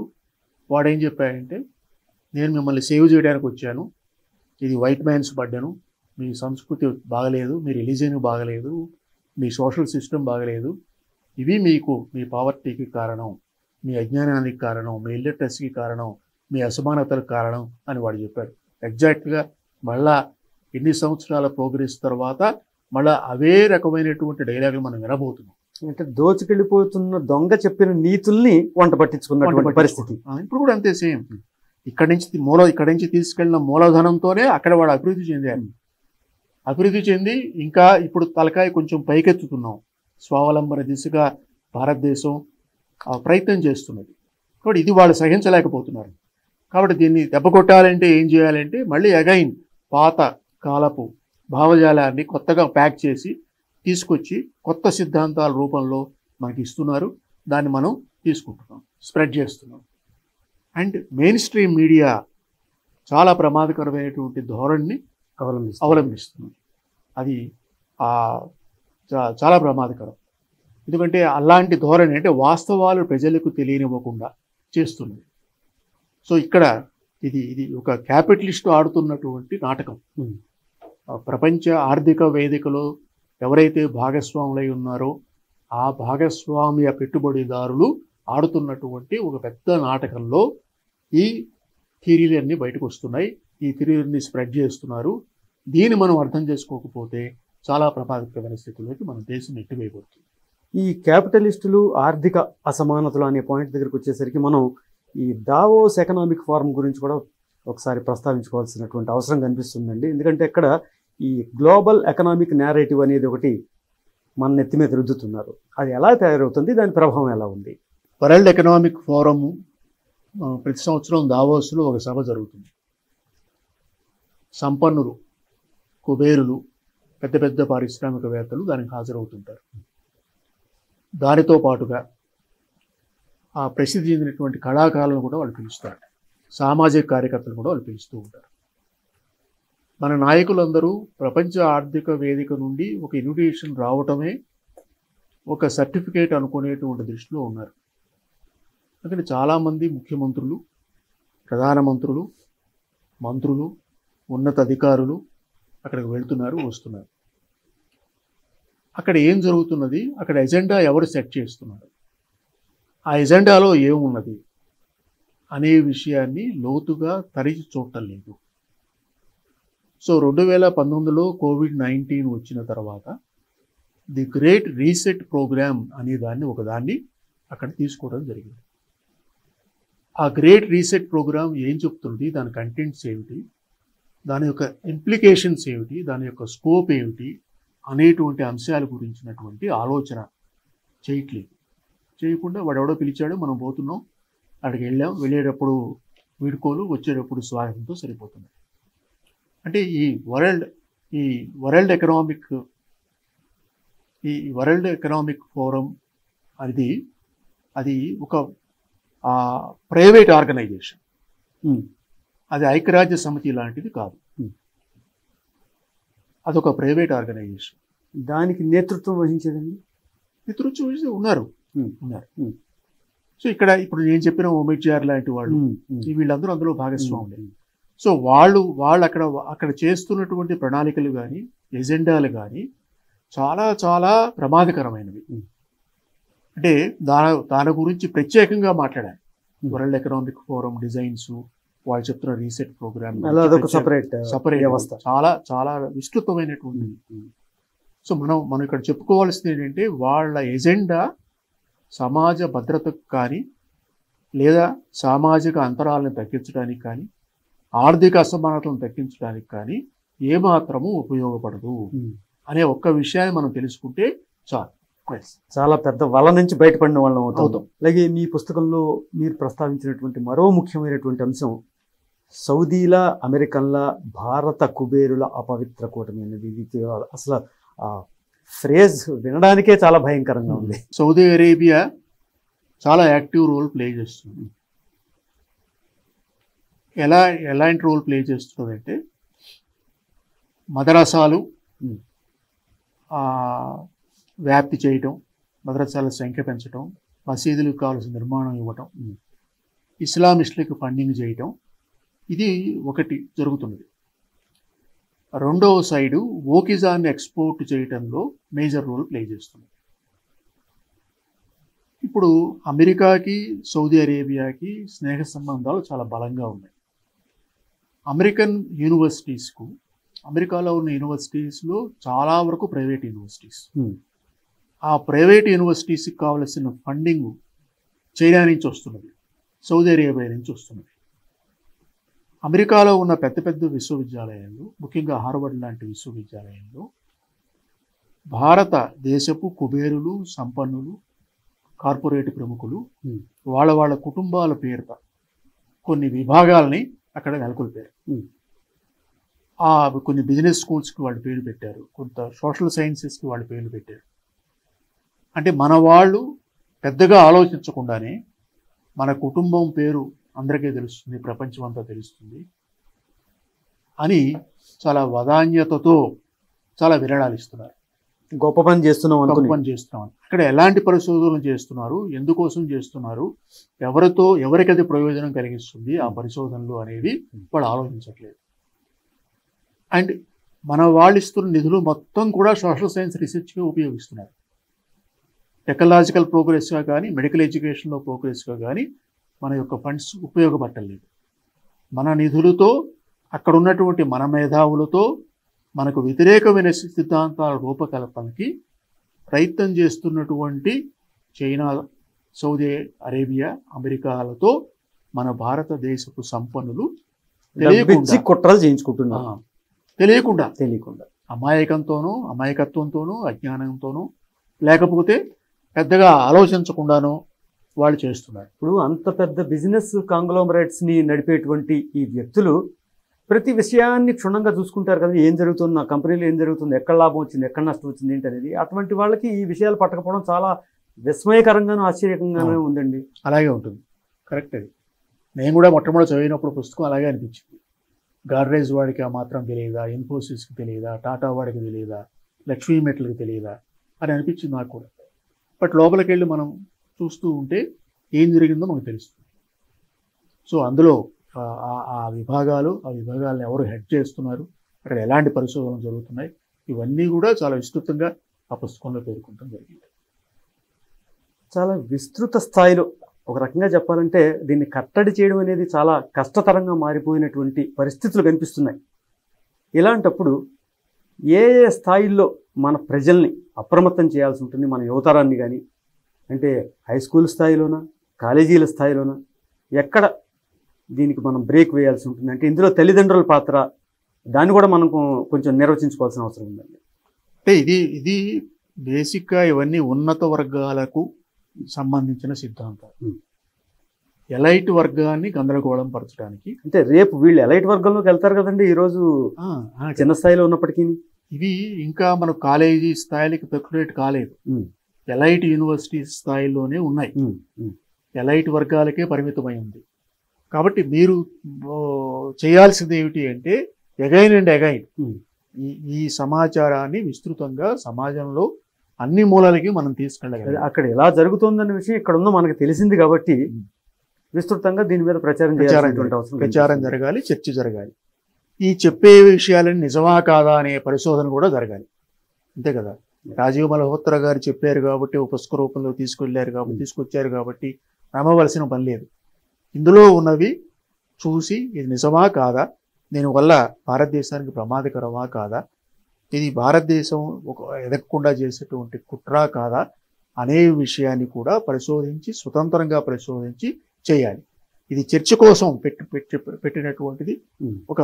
వాడు ఏం చెప్పాడంటే, నేను మిమ్మల్ని సేవ్ చేయడానికి వచ్చాను, ఇది వైట్ మ్యాన్స్ బర్డెను, మీ సంస్కృతి బాగలేదు, మీ రిలీజియన్ బాగలేదు, మీ సోషల్ సిస్టమ్ బాగలేదు, ఇవి మీకు మీ పావర్టీకి కారణం, మీ అజ్ఞానానికి కారణం, మీ ఇల్లిటరసీకి కారణం, మీ అసమానతలకు కారణం అని వాడు చెప్పాడు. ఎగ్జాక్ట్గా మళ్ళా ఎన్ని సంవత్సరాల ప్రోగ్రెస్ తర్వాత మళ్ళీ అవే రకమైనటువంటి డైలాగులు మనం వినబోతున్నాం. అంటే దోచుకెళ్ళిపోతున్న దొంగ చెప్పిన నీతుల్ని వంట పట్టించుకున్నటువంటి పరిస్థితి ఇప్పుడు కూడా అంతే సేమ్. ఇక్కడి నుంచి తీసుకెళ్ళిన మూలధనంతోనే అక్కడ వాడు అభివృద్ధి చెందారు. అభివృద్ధి చెంది ఇంకా ఇప్పుడు తలకాయ కొంచెం పైకెత్తుతున్నాం, స్వావలంబన దిశగా భారతదేశం ప్రయత్నం చేస్తున్నది. కాబట్టి ఇది వాళ్ళు సహించలేకపోతున్నారు. కాబట్టి దీన్ని దెబ్బ కొట్టాలంటే ఏం చేయాలంటే మళ్ళీ అగైన్ పాత కాలపు భావజాలాన్ని కొత్తగా ప్యాక్ చేసి తీసుకొచ్చి కొత్త సిద్ధాంతాల రూపంలో మనకి ఇస్తున్నారు. దాన్ని మనం తీసుకుంటున్నాం, స్ప్రెడ్ చేస్తున్నాం. అండ్ మెయిన్ స్ట్రీమ్ మీడియా చాలా ప్రమాదకరమైనటువంటి ధోరణిని అవలంబిస్తుంది. అది చాలా ప్రమాదకరం. ఎందుకంటే అలాంటి ధోరణి అంటే వాస్తవాలు ప్రజలకు తెలియనివ్వకుండా చేస్తున్నది. సో ఇక్కడ ఇది ఒక క్యాపిటలిస్ట్ ఆడుతున్నటువంటి నాటకం. ప్రపంచ ఆర్థిక వేదికలో ఎవరైతే భాగస్వాములై ఉన్నారో ఆ భాగస్వామ్య పెట్టుబడిదారులు ఆడుతున్నటువంటి ఒక పెద్ద నాటకంలో ఈ థియరీలన్నీ బయటకు వస్తున్నాయి. ఈ థియరీలన్నీ స్ప్రెడ్ చేస్తున్నారు. దీన్ని మనం అర్థం చేసుకోకపోతే చాలా ప్రమాదకరమైన స్థితిలోకి మన దేశం ఎట్టివేయబడుతుంది. ఈ క్యాపిటలిస్టులు ఆర్థిక అసమానతలు అనే పాయింట్ దగ్గరికి వచ్చేసరికి మనం ఈ దావోస్ ఎకనామిక్ ఫోరం గురించి కూడా ఒకసారి ప్రస్తావించుకోవాల్సినటువంటి అవసరం కనిపిస్తుందండి. ఎందుకంటే ఇక్కడ ఈ గ్లోబల్ ఎకనామిక్ నేరేటివ్ అనేది ఒకటి మన నెత్తి మీద రుద్దుతున్నారు. అది ఎలా తయారవుతుంది, దాని ప్రభావం ఎలా ఉంది? వరల్డ్ ఎకనామిక్ ఫోరం ప్రతి సంవత్సరం దావోస్లో ఒక సభ జరుగుతుంది. సంపన్నులు, కుబేరులు, పెద్ద పెద్ద పారిశ్రామికవేత్తలు దానికి హాజరవుతుంటారు. దానితో పాటుగా ఆ ప్రసిద్ధి చెందినటువంటి కళాకారులను కూడా వాళ్ళు పిలుస్తారు. సామాజిక కార్యకర్తలు కూడా వాళ్ళు పిలుస్తూ ఉంటారు. మన నాయకులందరూ ప్రపంచ ఆర్థిక వేదిక నుండి ఒక ఇన్విటేషన్ రావటమే ఒక సర్టిఫికేట్ అనుకునేటువంటి దృష్టిలో ఉన్నారు. అందుకని చాలామంది ముఖ్యమంత్రులు, ప్రధానమంత్రులు, మంత్రులు, ఉన్నత అధికారులు అక్కడికి వెళ్తున్నారు, వస్తున్నారు. అక్కడ ఏం జరుగుతున్నది, అక్కడ ఎజెండా ఎవరు సెట్ చేస్తున్నారు, ఆ ఎజెండాలో ఏమున్నది అనే విషయాన్ని లోతుగా తరిచి చూడటం లేదు. సో 2019లో COVID-19 వచ్చిన తర్వాత ది గ్రేట్ రీసెట్ ప్రోగ్రామ్ అనే ఒకదాన్ని అక్కడ తీసుకోవడం జరిగింది. ఆ గ్రేట్ రీసెట్ ప్రోగ్రామ్ ఏం చెప్తుంది, దాని కంటెంట్స్ ఏమిటి, దాని యొక్క ఇంప్లికేషన్స్ ఏమిటి, దాని యొక్క స్కోప్ ఏమిటి అనేటువంటి అంశాల గురించినటువంటి ఆలోచన చేయకుండా వాడెవడో పిలిచాడు, మనం పోతున్నాం, అక్కడికి వెళ్ళాం, వెళ్ళేటప్పుడు వీడుకోలు, వచ్చేటప్పుడు స్వాగతంతో సరిపోతుంది. అంటే ఈ వరల్డ్ ఎకనామిక్ ఫోరం అది ఒక ప్రైవేట్ ఆర్గనైజేషన్. అది ఐక్యరాజ్య సమితి లాంటిది కాదు. అదొక ప్రైవేట్ ఆర్గనైజేషన్. దానికి నేతృత్వం వహించేదండి నేతృత్వం వహించి ఉన్నారు. సో ఇక్కడ ఇప్పుడు నేను చెప్పిన ఓమిడ్జార్ లాంటి వాళ్ళు వీళ్ళందరూ అందులో భాగస్వాములే. సో వాళ్ళు అక్కడ చేస్తున్నటువంటి ప్రణాళికలు కానీ ఎజెండాలు కానీ చాలా చాలా ప్రమాదకరమైనవి. అంటే దాని గురించి ప్రత్యేకంగా మాట్లాడాలి. వరల్డ్ ఎకనామిక్ ఫోరం డిజైన్స్, వాళ్ళు చెప్తున్న రీసెట్ ప్రోగ్రామ్, సపరేట్ వ్యవస్థ చాలా చాలా విస్తృతమైనటువంటిది. సో మనం ఇక్కడ చెప్పుకోవాల్సింది ఏంటంటే వాళ్ళ ఎజెండా సమాజ భద్రతకు కానీ లేదా సామాజిక అంతరాలను తగ్గించడానికి కానీ ఆర్థిక అసమానతలను తగ్గించడానికి కానీ ఏమాత్రము ఉపయోగపడదు అనే ఒక్క విషయాన్ని మనం తెలుసుకుంటే చాలు. చాలా పెద్ద వల నుంచి బయటపడిన వాళ్ళం అవుతాం. అలాగే మీ పుస్తకంలో మీరు ప్రస్తావించినటువంటి మరో ముఖ్యమైనటువంటి అంశం సౌదీల అమెరికన్ల భారత కుబేరుల అపవిత్ర కూటమి అనేది. ఇది అసలు ఫ్రేజ్ వినడానికే చాలా భయంకరంగా ఉంది. సౌదీ అరేబియా చాలా యాక్టివ్ రోల్ ప్లే చేస్తుంది. ఎలాంటి రోల్ ప్లే చేస్తుందంటే మదరసాలు వ్యాప్తి చేయటం, మదరసాల సంఖ్య పెంచడం, మసీదులకు కావాల్సిన నిర్మాణం ఇవ్వటం, ఇస్లామిస్టులకు ఫండింగ్ చేయటం, ఇది ఒకటి జరుగుతున్నది. రెండవ సైడు ఓకిజాన్ని ఎక్స్పోర్ట్ చేయటంలో మేజర్ రోల్ ప్లే చేస్తుంది. ఇప్పుడు అమెరికాకి సౌదీ అరేబియాకి స్నేహ సంబంధాలు చాలా బలంగా ఉన్నాయి. అమెరికన్ యూనివర్సిటీస్కు, అమెరికాలో ఉన్న యూనివర్సిటీస్లో చాలా వరకు ప్రైవేట్ యూనివర్సిటీస్. ఆ ప్రైవేట్ యూనివర్సిటీస్కి కావలసిన ఫండింగ్ చైనా నుంచి వస్తున్నది, సౌదీ అరేబియా నుంచి వస్తున్నది. అమెరికాలో ఉన్న పెద్ద పెద్ద విశ్వవిద్యాలయాలు, ముఖ్యంగా హార్వర్డ్ లాంటి విశ్వవిద్యాలయాల్లో భారతదేశపు కుబేరులు, సంపన్నులు, కార్పొరేట్ ప్రముఖులు వాళ్ళ కుటుంబాల పేరుత కొన్ని విభాగాలని అక్కడ నెలకొల్పారు. కొన్ని బిజినెస్ స్కూల్స్కి వాళ్ళు పేరు పెట్టారు, కొంత సోషల్ సైన్సెస్కి వాళ్ళు పేర్లు పెట్టారు. అంటే మన వాళ్ళు పెద్దగా ఆలోచించకుండానే మన కుటుంబం పేరు అందరికీ తెలుస్తుంది, ప్రపంచం అంతా తెలుస్తుంది అని చాలా వదాన్యతతో చాలా విరాళాలు ఇస్తున్నారు. గొప్ప పని చేస్తున్నాం. ఇక్కడ ఎలాంటి పరిశోధనలు చేస్తున్నారు, ఎందుకోసం చేస్తున్నారు, ఎవరికి అది ప్రయోజనం కలిగిస్తుంది ఆ పరిశోధనలు అనేవి వాళ్ళు ఆలోచించట్లేదు. అండ్ మన వాళ్ళు ఇస్తున్న నిధులు మొత్తం కూడా సోషల్ సైన్స్ రీసెర్చ్గా ఉపయోగిస్తున్నారు. టెక్నాలజికల్ ప్రోగ్రెస్గా కానీ మెడికల్ ఎడ్యుకేషన్లో ప్రోగ్రెస్గా కానీ మన యొక్క ఫండ్స్ ఉపయోగపట్టలేదు. మన నిధులతో, అక్కడ ఉన్నటువంటి మన మేధావులతో మనకు వ్యతిరేకమైన సిద్ధాంతాల రూపకల్పనకి ప్రయత్నం చేస్తున్నటువంటి చైనా, సౌదీ అరేబియా, అమెరికాలతో మన భారతదేశపు సంపన్నులు కుట్రలు చేయించుకుంటున్నారు. తెలియకుండా అమాయకత్వంతోనూ అజ్ఞానంతోనూ లేకపోతే పెద్దగా ఆలోచించకుండానో వాళ్ళు చేస్తున్నారు. ఇప్పుడు అంత పెద్ద బిజినెస్ కాంగ్లోమరేట్స్ని నడిపేటువంటి ఈ వ్యక్తులు ప్రతి విషయాన్ని క్షుణ్ణంగా చూసుకుంటారు కదా. ఏం జరుగుతుంది, నా కంపెనీలో ఏం జరుగుతుంది, ఎక్కడ లాభం వచ్చింది, ఎక్కడ నష్టం వచ్చింది ఏంటి అనేది. అటువంటి వాళ్ళకి ఈ విషయాలు పట్టకపోవడం చాలా విస్మయకరంగానూ ఆశ్చర్యకరంగానే ఉందండి. అలాగే ఉంటుంది, కరెక్ట్. అది నేను కూడా మొట్టమొదటి చదివినప్పుడు పుస్తకం అలాగే అనిపించింది. గాడ్రేజ్ వాడికి ఆ మాత్రం తెలియదా, ఇన్ఫోసిస్కి తెలియదా, టాటా వాడికి తెలియదా, లక్ష్మీ మెట్లకి తెలియదా అని అనిపించింది నాకు కూడా. బట్ లోపలికి వెళ్ళి మనం చూస్తూ ఉంటే ఏం జరిగిందో మనకు తెలుస్తుంది. సో అందులో ఆ విభాగాలను ఎవరు హెడ్ చేస్తున్నారు, అక్కడ ఎలాంటి పరిశోధనలు జరుగుతున్నాయి, ఇవన్నీ కూడా చాలా విస్తృతంగా ఆ పుస్తకంలో పేర్కొనడం జరిగింది. చాలా విస్తృత స్థాయిలో ఒక రకంగా చెప్పాలంటే దీన్ని కట్టడి చేయడం అనేది చాలా కష్టతరంగా మారిపోయినటువంటి పరిస్థితులు కనిపిస్తున్నాయి. ఇలాంటప్పుడు ఏ స్థాయిల్లో మన ప్రజల్ని అప్రమత్తం చేయాల్సి ఉంటుంది, మన యువతరాన్ని కానీ, అంటే హై స్కూల్ స్థాయిలోనా, కాలేజీల స్థాయిలోనా, ఎక్కడ దీనికి మనం బ్రేక్ వేయాల్సి ఉంటుంది? అంటే ఇందులో తల్లిదండ్రుల పాత్ర, దాన్ని కూడా మనం కొంచెం నిర్వచించుకోవాల్సిన అవసరం ఉందండి. అంటే ఇది బేసిక్గా ఇవన్నీ ఉన్నత వర్గాలకు సంబంధించిన సిద్ధాంతాలు. ఎలైట్ వర్గాన్ని గందరగోళం పరచడానికి, అంటే రేపు వీళ్ళు ఎలైట్ వర్గంలోకి వెళ్తారు కదండి, ఈరోజు చిన్న స్థాయిలో ఉన్నప్పటికీ. ఇవి ఇంకా మన కాలేజీ స్థాయిలకి పెర్కులేట్ కాలేదు, ఎలైట్ యూనివర్సిటీ స్థాయిలోనే ఉన్నాయి, ఎలైట్ వర్గాలకే పరిమితమై ఉంది. కాబట్టి మీరు చేయాల్సింది ఏమిటి అంటే ఎగైన్ అండ్ ఎగైన్ ఈ సమాచారాన్ని విస్తృతంగా సమాజంలో అన్ని మూలాలకి మనం తీసుకెళ్ళగలం. అక్కడ ఎలా జరుగుతుందన్న విషయం ఇక్కడ ఉన్న మనకు తెలిసింది కాబట్టి విస్తృతంగా దీని మీద ప్రచారం జరగాలి, చర్చ జరగాలి. ఈ చెప్పే విషయాలని నిజమా కాదా అనే పరిశోధన కూడా జరగాలి. అంతే కదా. రాజీవ్ మల్హోత్రా గారు చెప్పారు కాబట్టి ఒక పుస్తక రూపంలో తీసుకొచ్చారు కాబట్టి నమ్మవలసిన పని లేదు. ఇందులో ఉన్నవి చూసి ఇది నిజమా కాదా, దీనివల్ల భారతదేశానికి ప్రమాదకరమా కాదా, ఇది భారతదేశం ఎదగకుండా చేసేటువంటి కుట్రా కాదా అనే విషయాన్ని కూడా స్వతంత్రంగా పరిశోధించి చేయాలి. ఇది చర్చ కోసం పెట్టినటువంటిది ఒక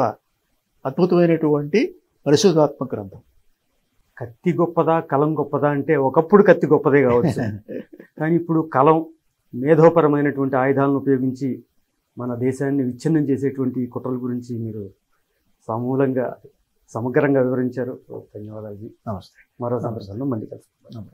అద్భుతమైనటువంటి పరిశోధాత్మక గ్రంథం. కత్తి గొప్పదా కలం గొప్పదా అంటే ఒకప్పుడు కత్తి గొప్పదే కావచ్చు, కానీ ఇప్పుడు కలం మేధోపరమైనటువంటి ఆయుధాలను ఉపయోగించి మన దేశాన్ని విచ్ఛిన్నం చేసేటువంటి కుట్రల గురించి మీరు సమగ్రంగా వివరించారు. ధన్యవాదాలు. నమస్తే. మరో సందర్భంలో మళ్ళీ కలుసుకుందాం.